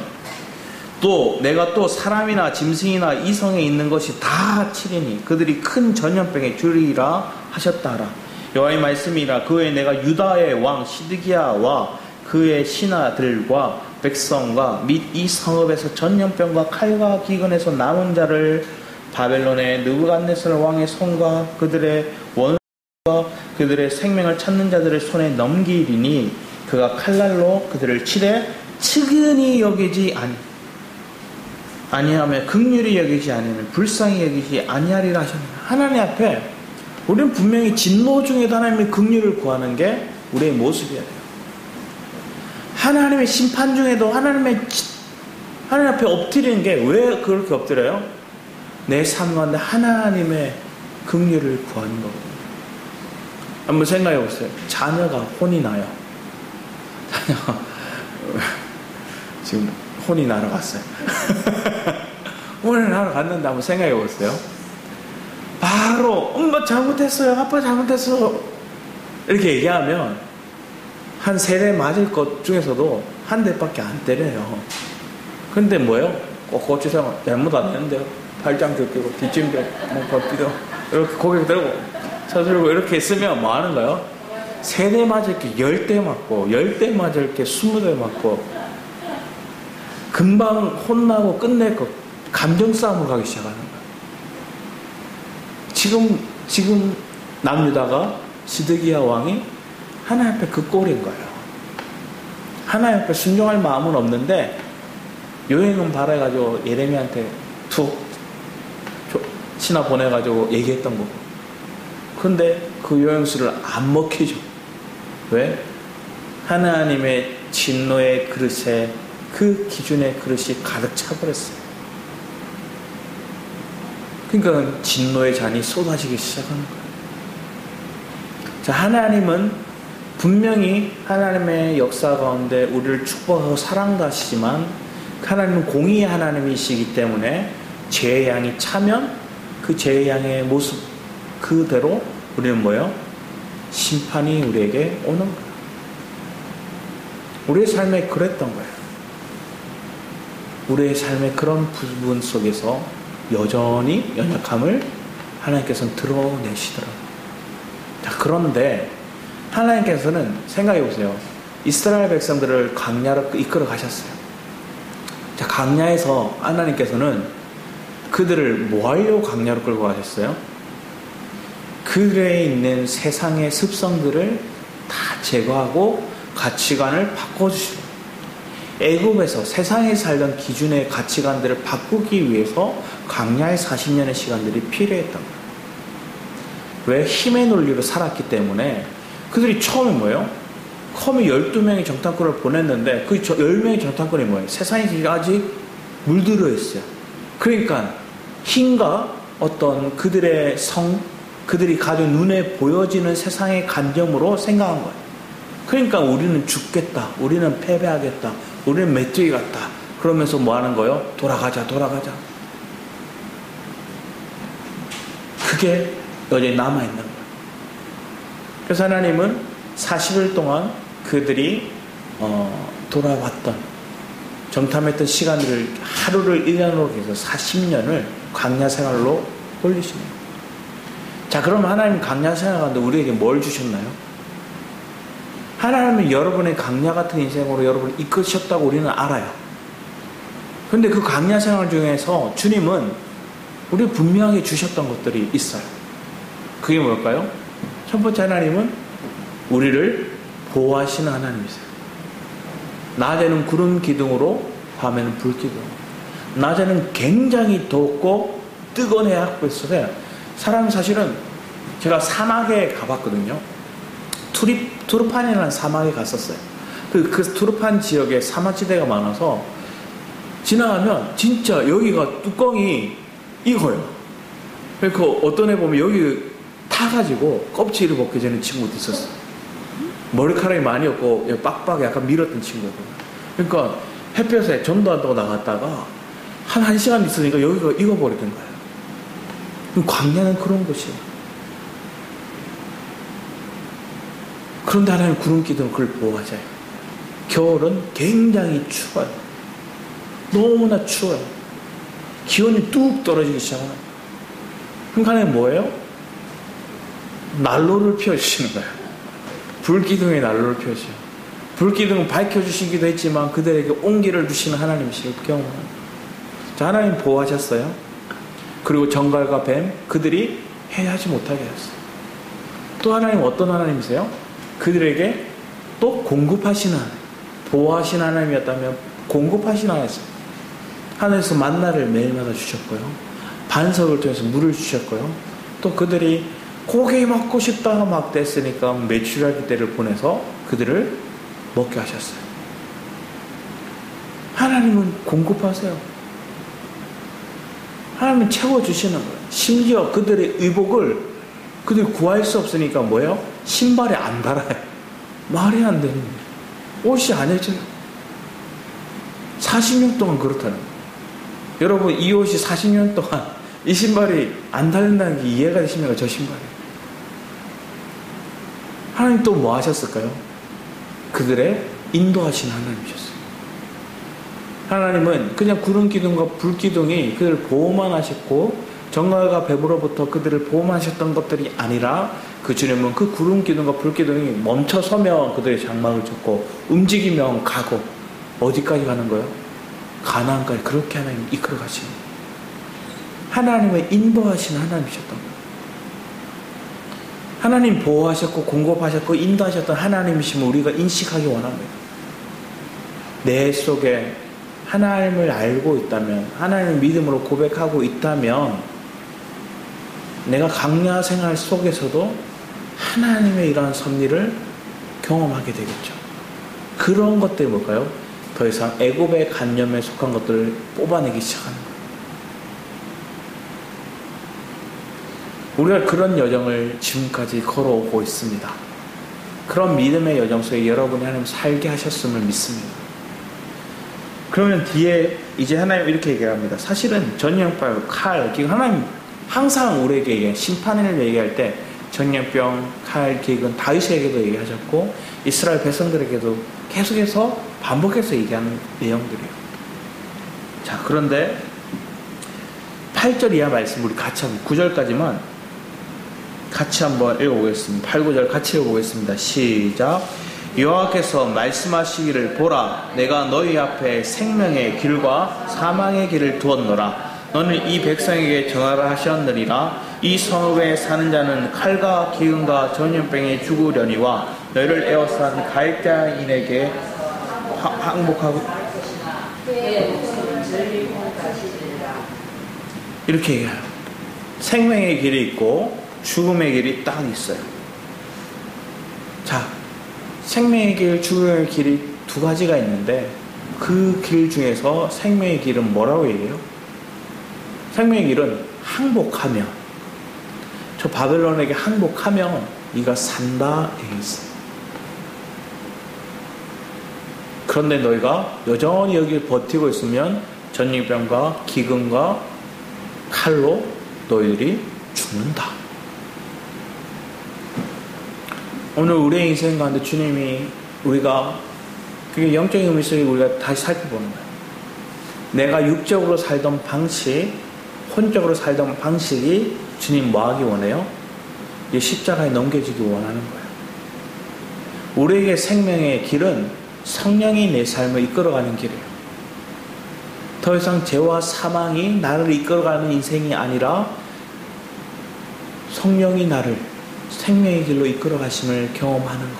또 내가 또 사람이나 짐승이나 이성에 있는 것이 다 치리니 그들이 큰 전염병에 줄이라 하셨다 하라. 여호와의 말씀이라. 그 후에 내가 유다의 왕 시드기야와 그의 신하들과 백성과 및 이 성읍에서 전염병과 칼과 기근에서 남은 자를 바벨론의 느부갓네살 왕의 손과 그들의 원수와 그들의 생명을 찾는 자들의 손에 넘기리니 그가 칼날로 그들을 치되 측은히 여기지 아니하며 긍휼히 여기지 아니하며 불쌍히 여기지 아니하리라 하셨느니라. 하나님 앞에 우리는 분명히 진노 중에도 하나님의 긍휼을 구하는 게 우리의 모습이어야 돼요. 하나님의 심판 중에도 하나님 앞에 엎드리는 게 왜 그렇게 엎드려요? 내 삶 가운데 하나님의 긍휼을 구하는 거거든요. 한번 생각해 보세요. 자녀가 혼이 나요. 자녀가 지금 혼이 날아갔어요. 혼이 날아갔는데 한번 생각해 보세요. 바로 엄마 잘못했어요. 아빠 잘못했어. 이렇게 얘기하면 한 3대 맞을 것 중에서도 한 대밖에 안 때려요. 근데 뭐예요? 고추장 잘못 안 했는데요. 팔짱 껴끼고 뒷짐 껴고 뛰고 이렇게 고개 들고 서들고 이렇게 있으면 뭐 하는 거예요? 3대 맞을 게 10대 맞고 10대 맞을 게 20대 맞고 금방 혼나고 끝낼 거 감정 싸움으로 가기 시작하는 거예요. 지금 남유다가 시드기야 왕이 하나님 앞에 그 꼴인 거예요. 하나님 앞에 순종할 마음은 없는데 요행은 바라가지고 예레미야한테 툭 신하 보내가지고 얘기했던 거고. 근데 그 요행수를 안 먹히죠. 왜? 하나님의 진노의 그릇에 그 기준의 그릇이 가득 차버렸어요. 그러니까 진노의 잔이 쏟아지기 시작하는 거예요. 자, 하나님은 분명히 하나님의 역사 가운데 우리를 축복하고 사랑도 하시지만 하나님은 공의의 하나님이시기 때문에 죄의 양이 차면 그 죄의 양의 모습 그대로 우리는 뭐예요? 심판이 우리에게 오는 거예요. 우리의 삶에 그랬던 거예요. 우리의 삶의 그런 부분 속에서 여전히 연약함을 하나님께서는 드러내시더라고요. 자, 그런데 하나님께서는 생각해 보세요. 이스라엘 백성들을 광야로 이끌어 가셨어요. 자, 광야에서 하나님께서는 그들을 뭐 하려고 광야로 끌고 가셨어요? 그들에 있는 세상의 습성들을 다 제거하고 가치관을 바꿔주시고 애굽에서 세상에 살던 기준의 가치관들을 바꾸기 위해서 광야의 40년의 시간들이 필요했던 거예요. 왜? 힘의 논리로 살았기 때문에 그들이 처음에 뭐예요? 처음에 12명의 정탐꾼을 보냈는데 그 10명의 정탐꾼이 뭐예요? 세상에 아직 물들어 있어요. 그러니까 힘과 어떤 그들의 그들이 가진 눈에 보여지는 세상의 관점으로 생각한 거예요. 그러니까 우리는 죽겠다. 우리는 패배하겠다. 우리는 메뚜기 같다. 그러면서 뭐 하는 거예요? 돌아가자. 그게 여전히 남아있는 거예요. 그래서 하나님은 40일 동안 그들이 돌아왔던 정탐했던 시간들을 하루를 1년으로 해서 40년을 광야 생활로 돌리시는 거예요. 자, 그럼 하나님 광야 생활하는데 우리에게 뭘 주셨나요? 하나님은 여러분의 광야 같은 인생으로 여러분을 이끄셨다고 우리는 알아요. 그런데 그 광야 생활 중에서 주님은 우리 분명하게 주셨던 것들이 있어요. 그게 뭘까요? 첫 번째, 하나님은 우리를 보호하시는 하나님이세요. 낮에는 구름 기둥으로 밤에는 불 기둥. 낮에는 굉장히 덥고 뜨거운 해악 속에 사람이 사실은 제가 사막에 가봤거든요. 투르판이라는 사막에 갔었어요. 그 투르판 지역에 사막지대가 많아서 지나가면 진짜 여기가 뚜껑이 익어요. 그러니까 어떤 애 보면 여기 타가지고 껍질을 벗겨지는 친구도 있었어요. 머리카락이 많이 없고 빡빡 약간 밀었던 친구거든요. 그러니까 햇볕에 전도한다고 나갔다가 한 1시간 있으니까 여기가 익어버리던 거예요. 광야는 그런 곳이에요. 그런데 하나님 구름 기둥은 그걸 보호하잖아요. 겨울은 굉장히 추워요. 너무나 추워요. 기온이 뚝 떨어지기 시작해요. 그러니까 하나님 뭐예요? 난로를 피워주시는 거예요. 불기둥에 난로를 피워주셔요. 불기둥은 밝혀주시기도 했지만 그들에게 온기를 주시는 하나님이실 경우는 자, 하나님 보호하셨어요. 그리고 정갈과 뱀 그들이 해하지 못하게 하셨어요. 또 하나님 어떤 하나님이세요? 그들에게 또 공급하시는 하나님, 보호하시는 하나님이었다면 공급하시는 하나님이세요. 하늘에서 만나를 매일마다 주셨고요. 반석을 통해서 물을 주셨고요. 또 그들이 고기 먹고 싶다가 막 됐으니까 메추라기 떼를 보내서 그들을 먹게 하셨어요. 하나님은 공급하세요. 하나님은 채워주시는 거예요. 심지어 그들의 의복을 그들이 구할 수 없으니까 뭐예요? 신발에 안 달아요. 말이 안 되는 거예요. 옷이 안 해져요. 40년 동안 그렇다는 거예요. 여러분, 이 옷이 40년 동안 이 신발이 안 닳는다는 게 이해가 되십니까? 저 신발이. 하나님 또 뭐 하셨을까요? 그들의 인도하신 하나님이셨어요. 하나님은 그냥 구름 기둥과 불 기둥이 그들을 보호만 하셨고 정갈과 뱀으로부터 그들을 보호하셨던 것들이 아니라 그 주님은 그 구름 기둥과 불 기둥이 멈춰서면 그들의 장막을 쳤고 움직이면 가고 어디까지 가는 거예요? 가나안까지 그렇게 하나님 이끌어 가시는 거예요. 하나님의 인도하신 하나님이셨던 거예요. 하나님 보호하셨고 공급하셨고 인도하셨던 하나님이심을 우리가 인식하기 원합니다. 내 속에 하나님을 알고 있다면, 하나님을 믿음으로 고백하고 있다면 내가 강야 생활 속에서도 하나님의 이러한 섭리를 경험하게 되겠죠. 그런 것들이 뭘까요? 더 이상 애굽의 관념에 속한 것들을 뽑아내기 시작하는 거예요. 우리가 그런 여정을 지금까지 걸어오고 있습니다. 그런 믿음의 여정 속에 여러분이 하나님 살게 하셨음을 믿습니다. 그러면 뒤에 이제 하나님 이렇게 얘기합니다. 사실은 전염병, 칼, 하나님 항상 우리에게 얘기해요. 심판을 얘기할 때 전염병, 칼, 기근 다윗에게도 얘기하셨고 이스라엘 백성들에게도 계속해서 반복해서 얘기하는 내용들이에요. 자, 그런데 8절 이하 말씀 우리 같이 한번 9절까지만 같이 한번 읽어보겠습니다. 8, 9절 같이 읽어보겠습니다. 시작. 여호와께서 말씀하시기를 보라, 내가 너희 앞에 생명의 길과 사망의 길을 두었노라. 너는 이 백성에게 전하라 하셨느니라. 이 성읍에 사는 자는 칼과 기근과 전염병에 죽으려니와 너희를 에워싼 갈대아인에게 항복하고 이렇게 얘기해요. 생명의 길이 있고 죽음의 길이 딱 있어요. 자, 생명의 길, 죽음의 길이 두 가지가 있는데 그 길 중에서 생명의 길은 뭐라고 얘기해요? 생명의 길은 항복하면, 저 바벨론에게 항복하면 네가 산다 얘기했어요. 그런데 너희가 여전히 여기 버티고 있으면 전염병과 기근과 칼로 너희들이 죽는다. 오늘 우리의 인생 가운데 주님이 우리가 그게 영적인 의미 속에 우리가 다시 살펴보는 거예요. 내가 육적으로 살던 방식, 혼적으로 살던 방식이 주님 뭐 하기 원해요? 이 십자가에 넘겨지기 원하는 거예요. 우리에게 생명의 길은 성령이 내 삶을 이끌어가는 길이에요. 더 이상 죄와 사망이 나를 이끌어가는 인생이 아니라 성령이 나를 생명의 길로 이끌어 가심을 경험하는 것.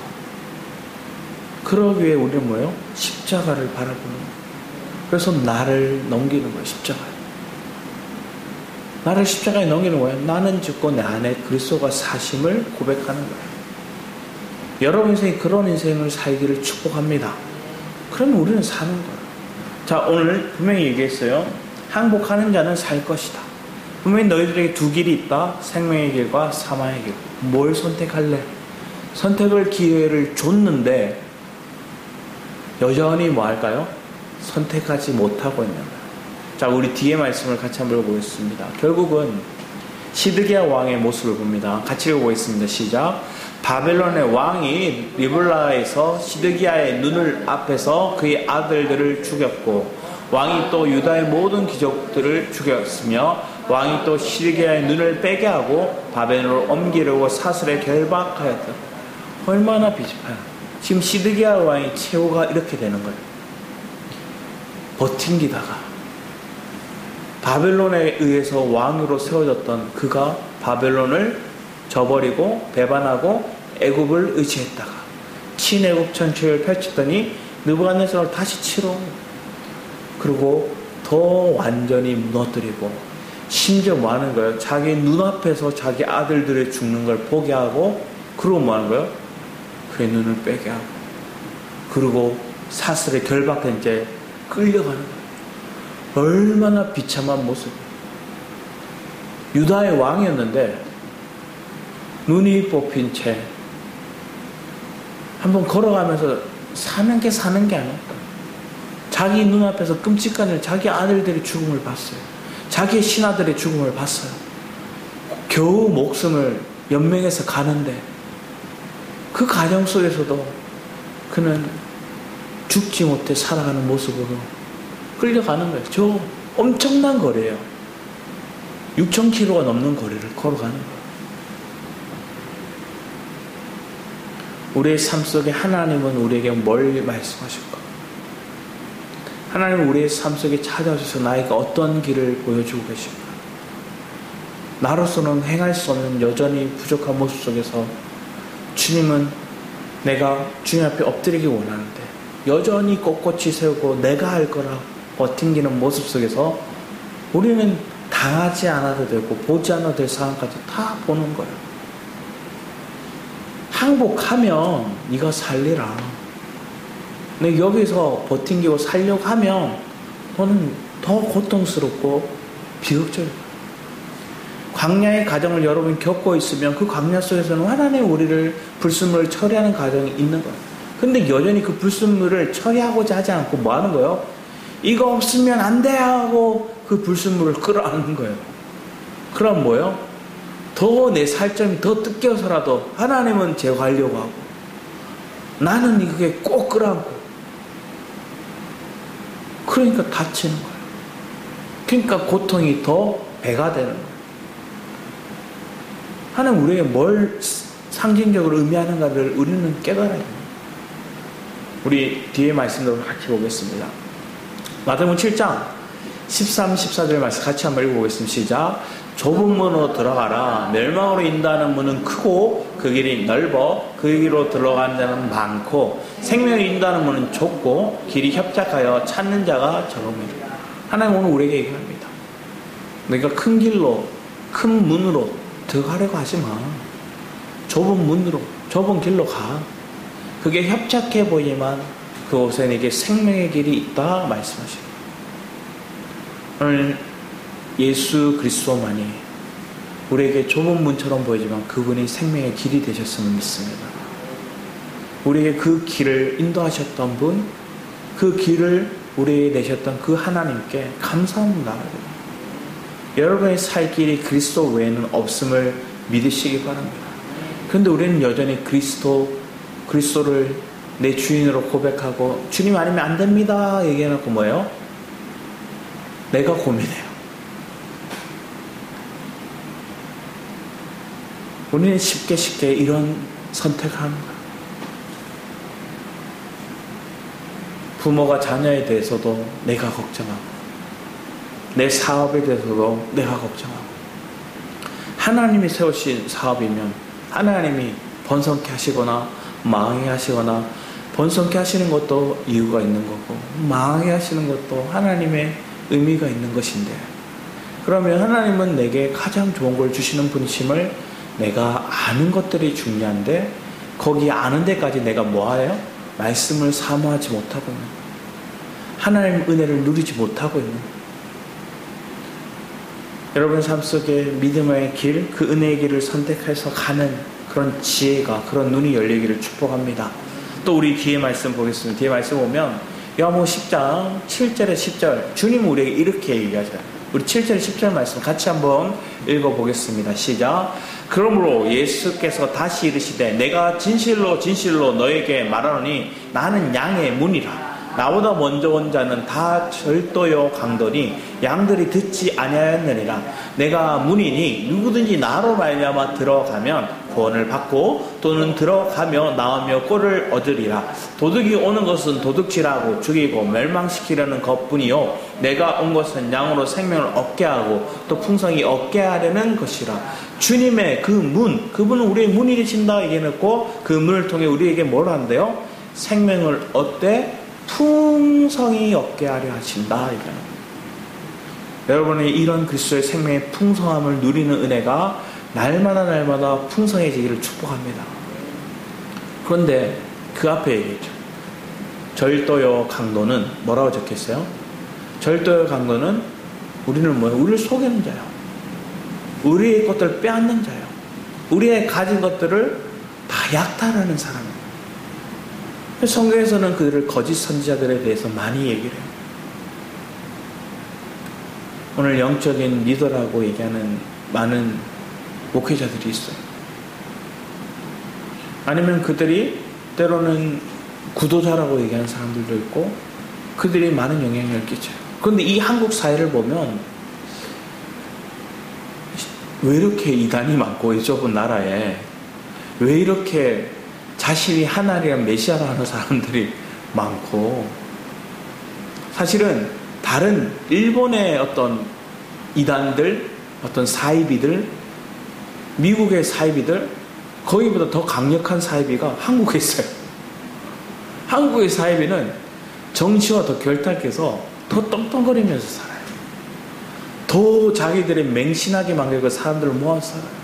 그러기 위해 우리는 뭐예요? 십자가를 바라보는 거예요. 그래서 나를 넘기는 거예요. 십자가에. 나를 십자가에 넘기는 거예요. 나는 죽고 내 안에 그리스도가 사심을 고백하는 거예요. 여러분 인생이 그런 인생을 살기를 축복합니다. 그러면 우리는 사는 거예요. 자, 오늘 분명히 얘기했어요. 항복하는 자는 살 것이다. 분명히 너희들에게 두 길이 있다. 생명의 길과 사망의 길. 뭘 선택할래? 선택을 기회를 줬는데 여전히 뭐 할까요? 선택하지 못하고 있는 거예요. 자, 우리 뒤에 말씀을 같이 한번 읽어보겠습니다. 결국은 시드기야 왕의 모습을 봅니다. 같이 읽어보겠습니다. 시작. 바벨론의 왕이 리블라에서 시드기야의 눈을 앞에서 그의 아들들을 죽였고 왕이 또 유다의 모든 귀족들을 죽였으며 왕이 또 시드기야의 눈을 빼게 하고 바벨론으로 옮기려고 사슬에 결박하였다. 얼마나 비집해요. 지금 시드기야 왕의 최후가 이렇게 되는 거예요. 버틴기다가 바벨론에 의해서 왕으로 세워졌던 그가 바벨론을 저버리고 배반하고 애굽을 의지했다가 친애굽 전투를 펼쳤더니 느부갓네살을 다시 치러, 그리고 더 완전히 무너뜨리고 심지어 뭐 하는 거예요? 자기 눈앞에서 자기 아들들이 죽는 걸 보게 하고, 그리고 뭐 하는 거예요? 그의 눈을 빼게 하고, 그리고 사슬에 결박된 채 끌려가는 거예요. 얼마나 비참한 모습. 유다의 왕이었는데 눈이 뽑힌 채 한번 걸어가면서 사는 게 아니었다. 자기 눈앞에서 끔찍한 일, 자기 아들들의 죽음을 봤어요. 자기의 신하들의 죽음을 봤어요. 겨우 목숨을 연명해서 가는데 그 과정 속에서도 그는 죽지 못해 살아가는 모습으로 끌려가는 거예요. 저 엄청난 거리예요. 6,000km가 넘는 거리를 걸어가는 거예요. 우리의 삶 속에 하나님은 우리에게 뭘 말씀하실까? 하나님은 우리의 삶 속에 찾아오셔서 나에게 어떤 길을 보여주고 계실까? 나로서는 행할 수 없는 여전히 부족한 모습 속에서 주님은 내가 주님 앞에 엎드리기 원하는데 여전히 꼿꼿이 세우고 내가 할 거라 버팅기는 모습 속에서 우리는 당하지 않아도 되고 보지 않아도 될 상황까지 다 보는 거예요. 항복하면 네가 살리라. 근데 여기서 버팅기고 살려고 하면 너는 더 고통스럽고 비극적이야. 광야의 과정을 여러분이 겪고 있으면 그 광야 속에서는 하나님 우리를 불순물을 처리하는 과정이 있는 거예요. 근데 여전히 그 불순물을 처리하고자 하지 않고 뭐 하는 거예요? 이거 없으면 안 돼 하고 그 불순물을 끌어안는 거예요. 그럼 뭐예요? 더 내 살점이 더 뜯겨서라도 하나님은 제거하려고 하고 나는 이게 꼭 끌어안고 그러니까 다치는 거예요. 그러니까 고통이 더 배가 되는 거예요. 하나님 우리에게 뭘 상징적으로 의미하는가를 우리는 깨달아야 됩니다. 우리 뒤에 말씀도 같이 보겠습니다. 마태복음 7장 13, 14절 말씀 같이 한번 읽어보겠습니다. 시작. 좁은 문으로 들어가라. 멸망으로 인도하는 문은 크고 그 길이 넓어 그 길로 들어가는 자는 많고 생명을 인도하는 문은 좁고 길이 협착하여 찾는 자가 적음이라. 하나님 오늘 우리에게 얘기합니다. 내가 큰 길로 큰 문으로 들어가려고 하지 마. 좁은 문으로 좁은 길로 가. 그게 협착해 보이지만 그곳에 내게 생명의 길이 있다 말씀하십니다. 오늘 예수 그리스도만이 우리에게 좁은 문처럼 보이지만 그분이 생명의 길이 되셨음을 믿습니다. 우리에게 그 길을 인도하셨던 분, 그 길을 우리에게 내셨던 그 하나님께 감사합니다. 여러분의 살 길이 그리스도 외에는 없음을 믿으시기 바랍니다. 그런데 우리는 여전히 그리스도를 내 주인으로 고백하고 주님 아니면 안 됩니다 얘기해놓고 뭐예요? 내가 고민해요. 우리는 쉽게 이런 선택을 하는 거예요. 부모가 자녀에 대해서도 내가 걱정하고 내 사업에 대해서도 내가 걱정하고 하나님이 세우신 사업이면 하나님이 번성케 하시거나 망하게 하시거나 번성케 하시는 것도 이유가 있는 거고 망하게 하시는 것도 하나님의 의미가 있는 것인데 그러면 하나님은 내게 가장 좋은 걸 주시는 분이심을 내가 아는 것들이 중요한데 거기 아는 데까지 내가 뭐해요? 말씀을 사모하지 못하고 있는 거예요. 하나님의 은혜를 누리지 못하고 있는 거예요. 여러분 삶 속에 믿음의 길, 그 은혜의 길을 선택해서 가는 그런 지혜가, 그런 눈이 열리기를 축복합니다. 또 우리 뒤에 말씀 보겠습니다. 뒤에 말씀 보면 요한복음 10장 7절에 10절 주님은 우리에게 이렇게 얘기하잖아요. 우리 7절 10절 말씀 같이 한번 읽어보겠습니다. 시작. 그러므로 예수께서 다시 이르시되 내가 진실로 너에게 말하노니 나는 양의 문이라. 나보다 먼저 온 자는 다 절도요 강도니 양들이 듣지 아니하였느니라. 내가 문이니 누구든지 나로 말미암아 들어가면 구원을 받고 또는 들어가며 나오며 꼴을 얻으리라. 도둑이 오는 것은 도둑질하고 죽이고 멸망시키려는 것뿐이요 내가 온 것은 양으로 생명을 얻게 하고 또 풍성히 얻게 하려는 것이라. 주님의 그 문, 그분은 우리의 문이 되신다 얘기해놓고 그 문을 통해 우리에게 뭘 한대요? 생명을 얻되 풍성히 얻게 하려 하신다. 여러분의 이런 그리스도의 생명의 풍성함을 누리는 은혜가 날마다 풍성해지기를 축복합니다. 그런데 그 앞에 얘기했죠. 절도요 강도는 뭐라고 적혔어요? 절도요 강도는 우리는 뭐예요? 우리를 속이는 자예요. 우리의 것들을 빼앗는 자예요. 우리의 가진 것들을 다 약탈하는 사람이에요. 성경에서는 그들을 거짓 선지자들에 대해서 많이 얘기를 해요. 오늘 영적인 리더라고 얘기하는 많은 목회자들이 있어요. 아니면 그들이 때로는 구도자라고 얘기하는 사람들도 있고 그들이 많은 영향력을 끼쳐요. 그런데 이 한국 사회를 보면 왜 이렇게 이단이 많고 이 좁은 나라에 왜 이렇게 자신이 하나님이란 메시아라 하는 사람들이 많고, 사실은 다른 일본의 어떤 이단들, 어떤 사이비들, 미국의 사이비들, 거기보다 더 강력한 사이비가 한국에 있어요. 한국의 사이비는 정치와 더 결탁해서 더 떵떵거리면서 살아요. 더 자기들의 맹신하게 만들고 사람들을 모아서 살아요.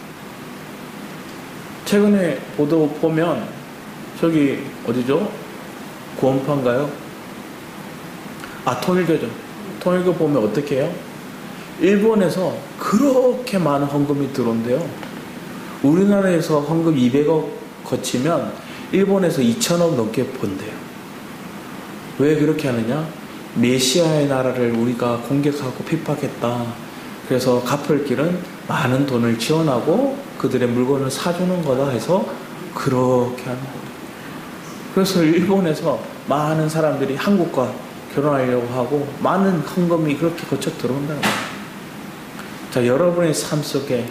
최근에 보도 보면 저기 어디죠? 구원파인가요? 통일교죠. 통일교 보면 어떻게 해요? 일본에서 그렇게 많은 헌금이 들어온대요. 우리나라에서 헌금 200억 거치면 일본에서 2천억 넘게 번대요. 왜 그렇게 하느냐? 메시아의 나라를 우리가 공격하고 핍박했다. 그래서 갚을 길은 많은 돈을 지원하고 그들의 물건을 사주는 거다 해서 그렇게 하는 거예요. 그래서 일본에서 많은 사람들이 한국과 결혼하려고 하고 많은 헌금이 그렇게 거쳐 들어온다는 거예요. 자, 여러분의 삶 속에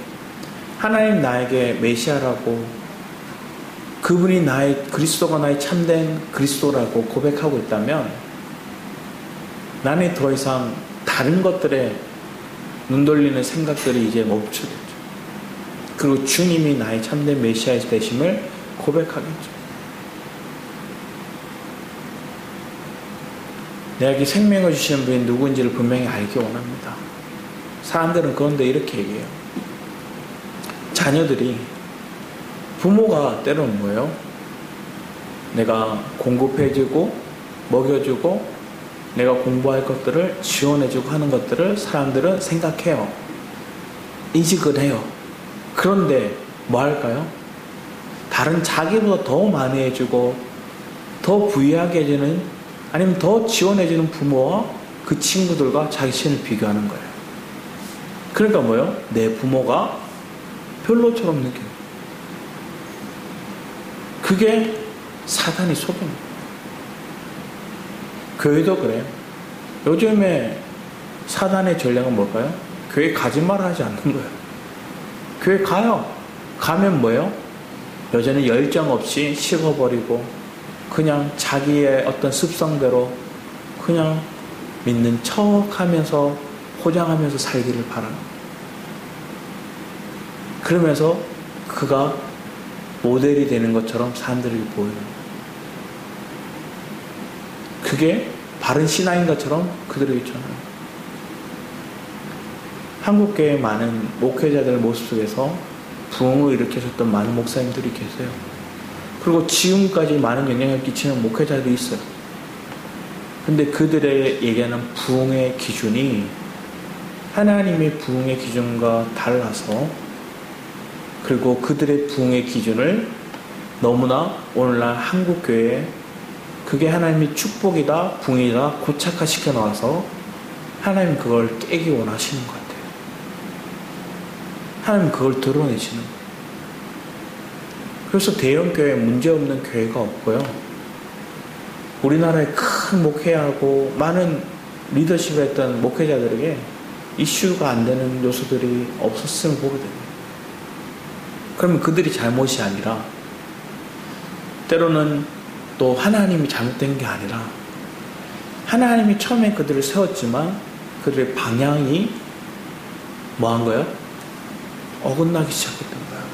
하나님 나에게 메시아라고, 그분이 나의 그리스도가 나의 참된 그리스도라고 고백하고 있다면 나는 더 이상 다른 것들에 눈 돌리는 생각들이 이제 멈추겠죠. 그리고 주님이 나의 참된 메시아 되심을 고백하겠죠. 내게 생명을 주시는 분이 누구인지를 분명히 알기 원합니다. 사람들은 그런데 이렇게 얘기해요. 자녀들이, 부모가 때로는 뭐예요? 내가 공급해주고 먹여주고 내가 공부할 것들을 지원해주고 하는 것들을 사람들은 생각해요. 인식을 해요. 그런데 뭐 할까요? 다른 자기보다 더 많이 해주고 더 부유하게 해주는, 아니면 더 지원해주는 부모와 그 친구들과 자기 자신을 비교하는 거예요. 그러니까 뭐예요? 내 부모가 별로처럼 느껴요. 그게 사단이 속입니다. 교회도 그래요. 요즘에 사단의 전략은 뭘까요? 교회 가지 말아 하지 않는 거예요. 교회 가요. 가면 뭐예요? 여전히 열정 없이 식어버리고 그냥 자기의 어떤 습성대로 그냥 믿는 척 하면서 포장하면서 살기를 바라는, 그러면서 그가 모델이 되는 것처럼 사람들에게 보이는 거예요. 그게 바른 신앙인 것처럼 그들에게 전하는. 한국교회의 많은 목회자들의 모습 속에서 부흥을 일으키셨던 많은 목사님들이 계세요. 그리고 지금까지 많은 영향을 끼치는 목회자들이 있어요. 근데 그들의 얘기하는 부흥의 기준이 하나님의 부흥의 기준과 달라서, 그리고 그들의 부흥의 기준을 너무나 오늘날 한국교회에 그게 하나님의 축복이다, 부흥이다 고착화시켜 나와서 하나님 그걸 깨기 원하시는 것 같아요. 하나님 그걸 드러내시는 거예요. 그래서 대형교회에 문제없는 교회가 없고요. 우리나라에 큰 목회하고 많은 리더십을 했던 목회자들에게 이슈가 안 되는 요소들이 없었으면 보게 됩니다. 그러면 그들이 잘못이 아니라, 때로는 또 하나님이 잘못된 게 아니라 하나님이 처음에 그들을 세웠지만 그들의 방향이 뭐한 거예요? 어긋나기 시작했던 거예요.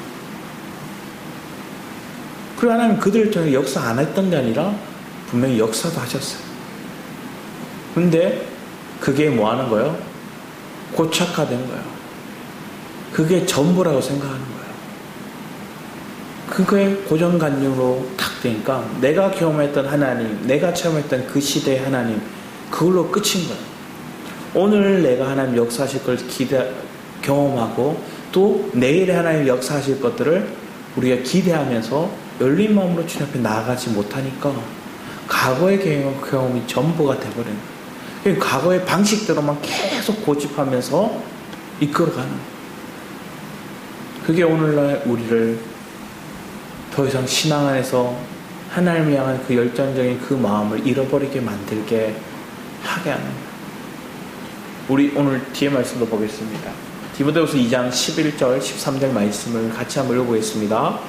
그리고 하나님 그들을 통해 역사 안 했던 게 아니라 분명히 역사도 하셨어요. 근데 그게 뭐 하는 거예요? 고착화된 거예요. 그게 전부라고 생각하는 거예요. 그게 고정관념으로 탁 되니까 내가 경험했던 하나님, 내가 체험했던 그 시대의 하나님, 그걸로 끝인 거예요. 오늘 내가 하나님 역사하실 걸 경험하고 또 내일의 하나님 역사하실 것들을 우리가 기대하면서 열린 마음으로 주님 앞에 나아가지 못하니까 과거의 경험이 전부가 돼버리는 거예요. 과거의 방식대로만 계속 고집하면서 이끌어가는 거예요. 그게 오늘날 우리를 더 이상 신앙 안에서 하나님을 향한 그 열정적인 그 마음을 잃어버리게 만들게 하게 하는 거예요. 우리 오늘 뒤에 말씀도 보겠습니다. 디모데후서 2장 11절 13절 말씀을 같이 한번 읽어보겠습니다.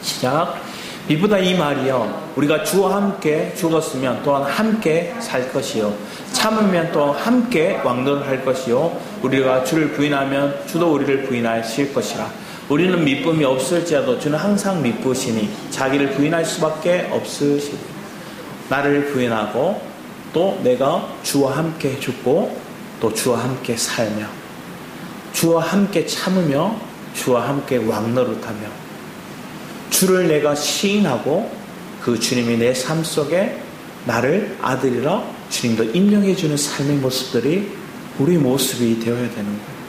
시작. 이보다 이 말이요, 우리가 주와 함께 죽었으면 또한 함께 살 것이요, 참으면 또 함께 왕노를 할 것이요, 우리가 주를 부인하면 주도 우리를 부인하실 것이라. 우리는 미쁨이 없을지라도 주는 항상 미쁘시니 자기를 부인할 수밖에 없으시니, 나를 부인하고 또 내가 주와 함께 죽고 또 주와 함께 살며 주와 함께 참으며 주와 함께 왕노릇하며 주를 내가 시인하고 그 주님이 내 삶 속에 나를 아들이라 주님도 인정해 주는 삶의 모습들이 우리 모습이 되어야 되는 거예요.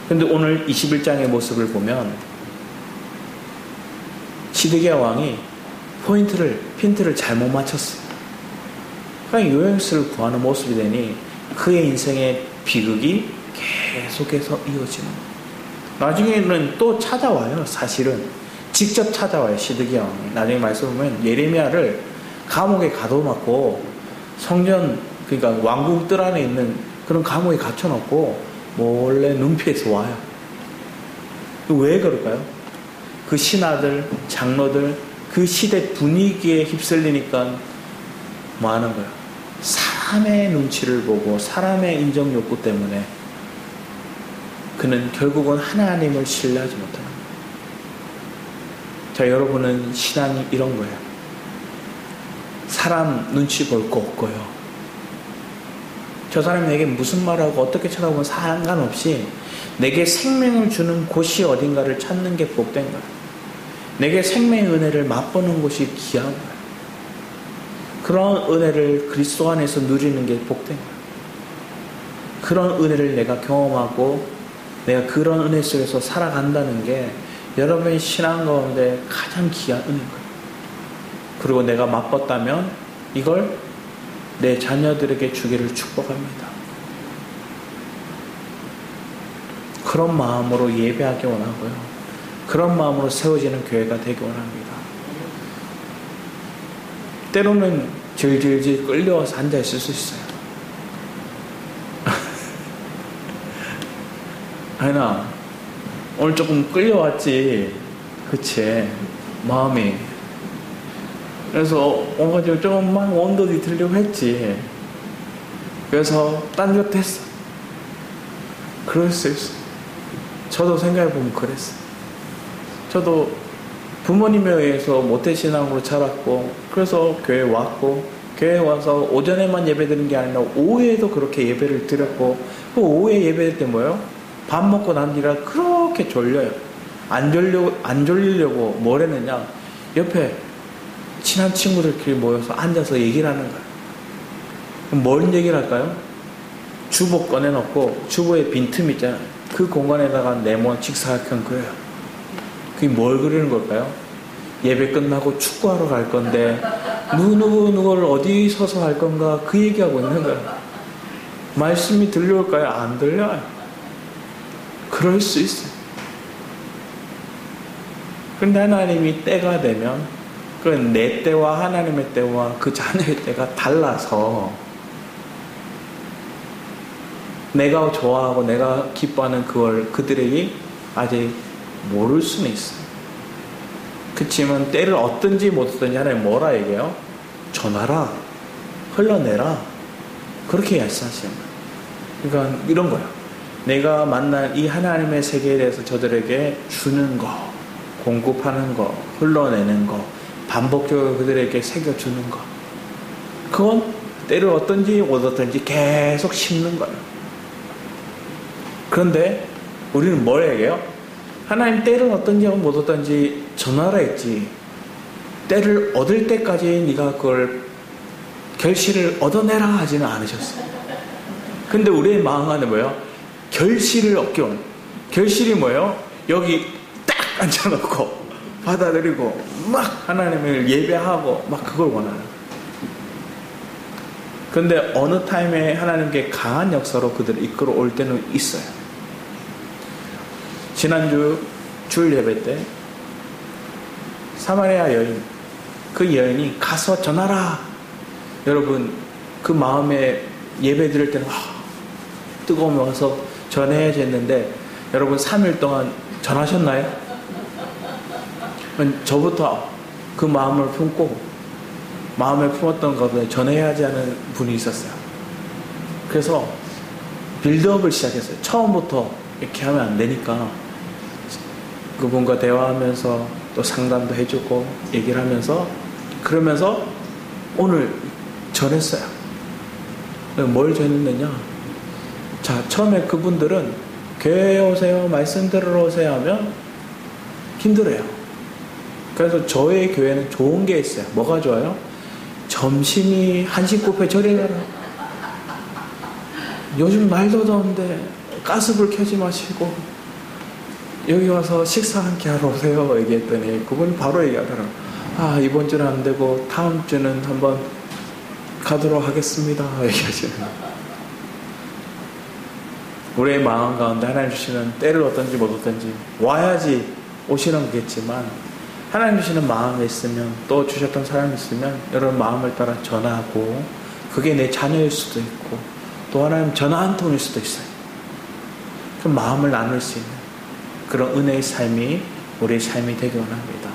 그런데 오늘 21장의 모습을 보면 시드기야 왕이 핀트를 잘못 맞췄어요. 그러니까 요행스를 구하는 모습이 되니 그의 인생의 비극이 계속해서 이어지는 거예요. 나중에는 또 찾아와요. 사실은 직접 찾아와요. 시드기야 왕이. 나중에 말씀 보면 예레미야를 감옥에 가둬놓고 성전, 그러니까 왕궁 뜰 안에 있는 그런 감옥에 갇혀놓고 몰래 눈피해서 와요. 왜 그럴까요? 그 신하들, 장로들, 그 시대 분위기에 휩쓸리니까 뭐 하는 거예요? 사람의 눈치를 보고 사람의 인정 욕구 때문에 그는 결국은 하나님을 신뢰하지 못하는 거예요. 자, 여러분은 신앙이 이런 거예요. 사람 눈치 볼 거 없고요. 저 사람이 내게 무슨 말하고 어떻게 쳐다보면 상관없이 내게 생명을 주는 곳이 어딘가를 찾는 게 복된 거예요. 내게 생명의 은혜를 맛보는 곳이 귀한 거예요. 그런 은혜를 그리스도 안에서 누리는 게 복된 거예요. 그런 은혜를 내가 경험하고 내가 그런 은혜 속에서 살아간다는 게 여러분의 신앙 가운데 가장 귀한 은혜인 거예요. 그리고 내가 맛봤다면 이걸 내 자녀들에게 주기를 축복합니다. 그런 마음으로 예배하기 원하고요. 그런 마음으로 세워지는 교회가 되기 원합니다. 때로는 질질질 끌려와서 앉아있을 수 있어요. 아니나 오늘 조금 끌려왔지. 그치? 마음이. 그래서 오가지고 조금만 온도 뒤틀려고 했지. 그래서 딴 것도 했어. 그럴 수 있어. 저도 생각해보면 그랬어. 저도 부모님에 의해서 모태신앙으로 자랐고, 그래서 교회에 왔고, 교회에 와서 오전에만 예배드리는 게 아니라 오후에도 그렇게 예배를 드렸고, 그 오후에 예배할 때 뭐예요? 밥 먹고 난 뒤라 그렇게 졸려요. 안 졸리려고 뭘 했느냐? 옆에 친한 친구들끼리 모여서 앉아서 얘기를 하는 거예요. 그럼 뭔 얘기를 할까요? 주보 꺼내놓고 주보에 빈틈 있잖아요. 그 공간에다가 네모난 직사각형 그려요. 그게 뭘 그리는 걸까요? 예배 끝나고 축구하러 갈 건데 누구를 어디 서서 할 건가 그 얘기하고 있는 거예요. 말씀이 들려올까요? 안 들려요. 그럴 수 있어요. 그런데 하나님이 때가 되면 그 내 때와 하나님의 때와 그 자녀의 때가 달라서 내가 좋아하고 내가 기뻐하는 그걸 그들에게 아직 모를 수는 있어요. 그치만 때를 얻든지 못 얻든지 하나님 뭐라 얘기해요? 전하라, 흘러내라, 그렇게 말씀하시는 거예요. 그러니까 이런 거예요. 내가 만난 이 하나님의 세계에 대해서 저들에게 주는 거, 공급하는 거, 흘러내는 거, 반복적으로 그들에게 새겨주는 거, 그건 때를 얻든지 못 얻든지 계속 심는 거예요. 그런데 우리는 뭘 얘기해요? 하나님 때를 얻든지 못 얻든지 전하라 했지, 때를 얻을 때까지 네가 그걸 결실을 얻어내라 하지는 않으셨어요. 근데 우리의 마음 안에 뭐예요? 결실을 얻기 원해요. 결실이 뭐예요? 여기 딱 앉아놓고 받아들이고 막 하나님을 예배하고 막 그걸 원하는 거예요. 그런데 어느 타임에 하나님께 강한 역사로 그들을 이끌어 올 때는 있어요. 지난주 주일 예배 때 사마리아 여인, 그 여인이 가서 전하라. 여러분 그 마음에 예배 드릴 때는 뜨거움이 와서 전해야지 했는데 여러분 3일 동안 전하셨나요? 저부터 그 마음을 품고 마음에 품었던 것을 전해야지 하는 분이 있었어요. 그래서 빌드업을 시작했어요. 처음부터 이렇게 하면 안 되니까 그분과 대화하면서 또 상담도 해주고 얘기를 하면서 그러면서 오늘 전했어요. 뭘 전했느냐? 자, 처음에 그분들은 교회에 오세요, 말씀 들으러 오세요 하면 힘들어요. 그래서 저희 교회는 좋은 게 있어요. 뭐가 좋아요? 점심이 한식 뷔페 저리 가라. 요즘 날도 더운데 가스불 켜지 마시고 여기 와서 식사 함께 하러 오세요 얘기했더니 그분이 바로 얘기하더라고요. 이번 주는 안 되고 다음 주는 한번 가도록 하겠습니다 얘기하시는 거예요. 우리의 마음 가운데 하나님 주시는 때를 어떤지 못 어떤지 와야지 오시는 거겠지만 하나님 주시는 마음이 있으면 또 주셨던 사람이 있으면 여러분 마음을 따라 전하고 그게 내 자녀일 수도 있고 또 하나님 전화 한 통일 수도 있어요. 그 마음을 나눌 수 있는 그런 은혜의 삶이 우리의 삶이 되기 원합니다.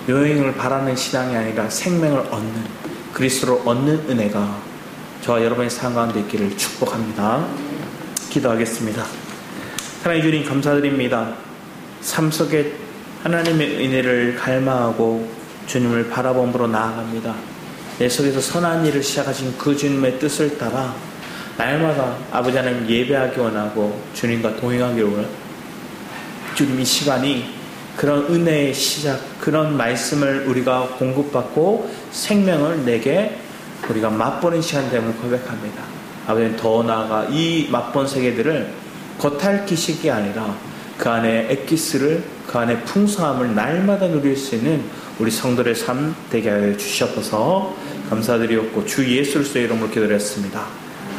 요행을 바라는 신앙이 아니라 생명을 얻는 그리스도를 얻는 은혜가 저와 여러분의 삶 가운데 있기를 축복합니다. 기도하겠습니다. 하나님 주님 감사드립니다. 삶 속에 하나님의 은혜를 갈망하고 주님을 바라봄으로 나아갑니다. 내 속에서 선한 일을 시작하신 그 주님의 뜻을 따라 날마다 아버지 하나님 예배하기 원하고 주님과 동행하기를 원합니다. 주님 이 시간이 그런 은혜의 시작, 그런 말씀을 우리가 공급받고 생명을 내게 우리가 맛보는 시간 됨을 고백합니다. 아버지 더 나아가 이 맛본 세계들을 겉핥기식이 아니라 그 안에 엑기스를 그 안에 풍성함을 날마다 누릴 수 있는 우리 성도의 삶 되게 하여 주시옵소서. 감사드리옵고 주 예수의 이름으로 기도했습니다.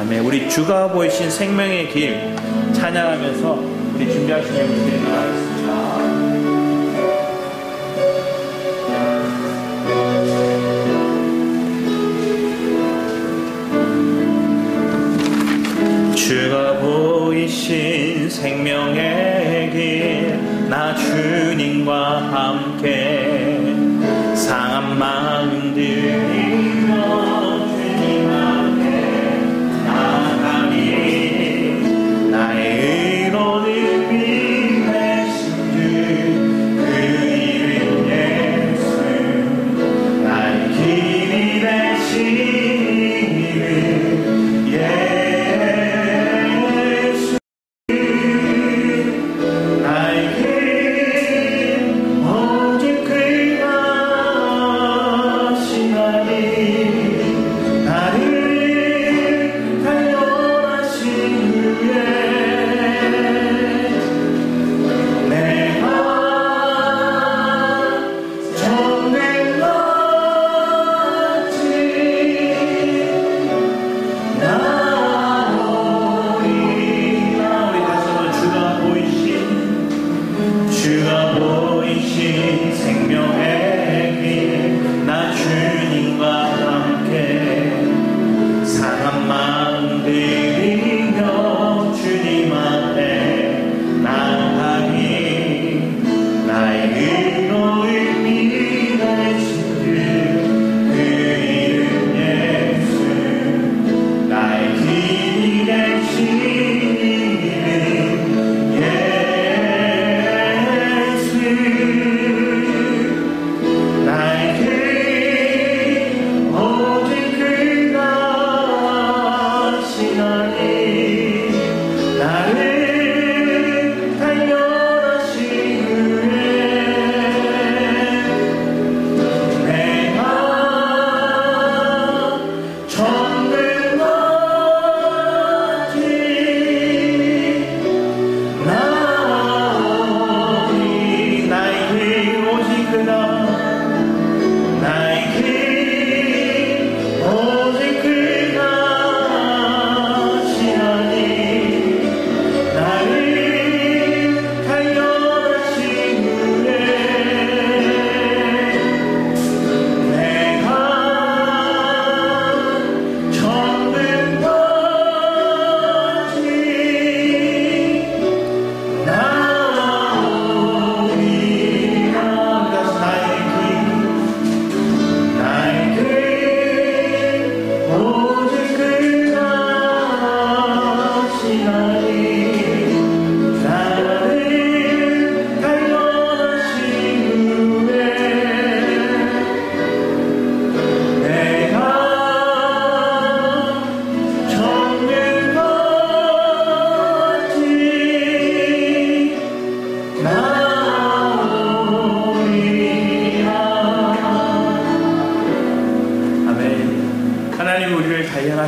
아멘. 우리 주가 보이신 생명의 길 찬양하면서 우리 준비하신 예물 드리도록 하겠습니다. 주가 보이신 생명의 길 나 주님과 함께 상한 마음 들이며 주님 앞에 나가니 나의 의로운 비 되신 주 그 이름 예수 나의 길이 되신 이름 예수 오직 그가 신하니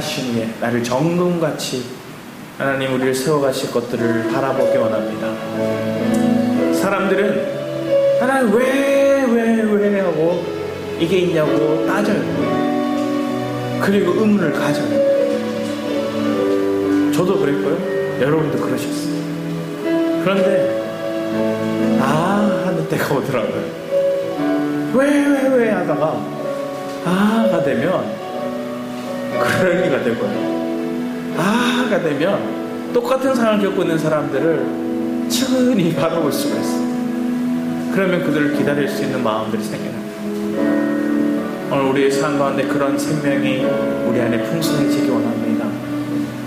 하신 후에 나를 정금같이 하나님 우리를 세워가실 것들을 바라보기 원합니다. 사람들은 하나님 왜 하고 이게 있냐고 따져요. 그리고 의문을 가져요. 저도 그랬고요. 여러분도 그러셨어요. 그런데 하는 때가 오더라고요. 왜 하다가 가 되면 그러니까 되고요. 가 되면 똑같은 상황을 겪고 있는 사람들을 측은히 바라볼 수가 있어요. 그러면 그들을 기다릴 수 있는 마음들이 생겨납니다. 오늘 우리의 삶 가운데 그런 생명이 우리 안에 풍성해지기 원합니다.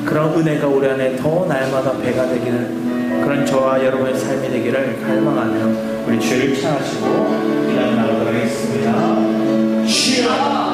그런 은혜가 우리 안에 더 날마다 배가 되기를, 그런 저와 여러분의 삶이 되기를 갈망하며 우리 주를 찬양하시고 기도하며 나가도록 하겠습니다. 주여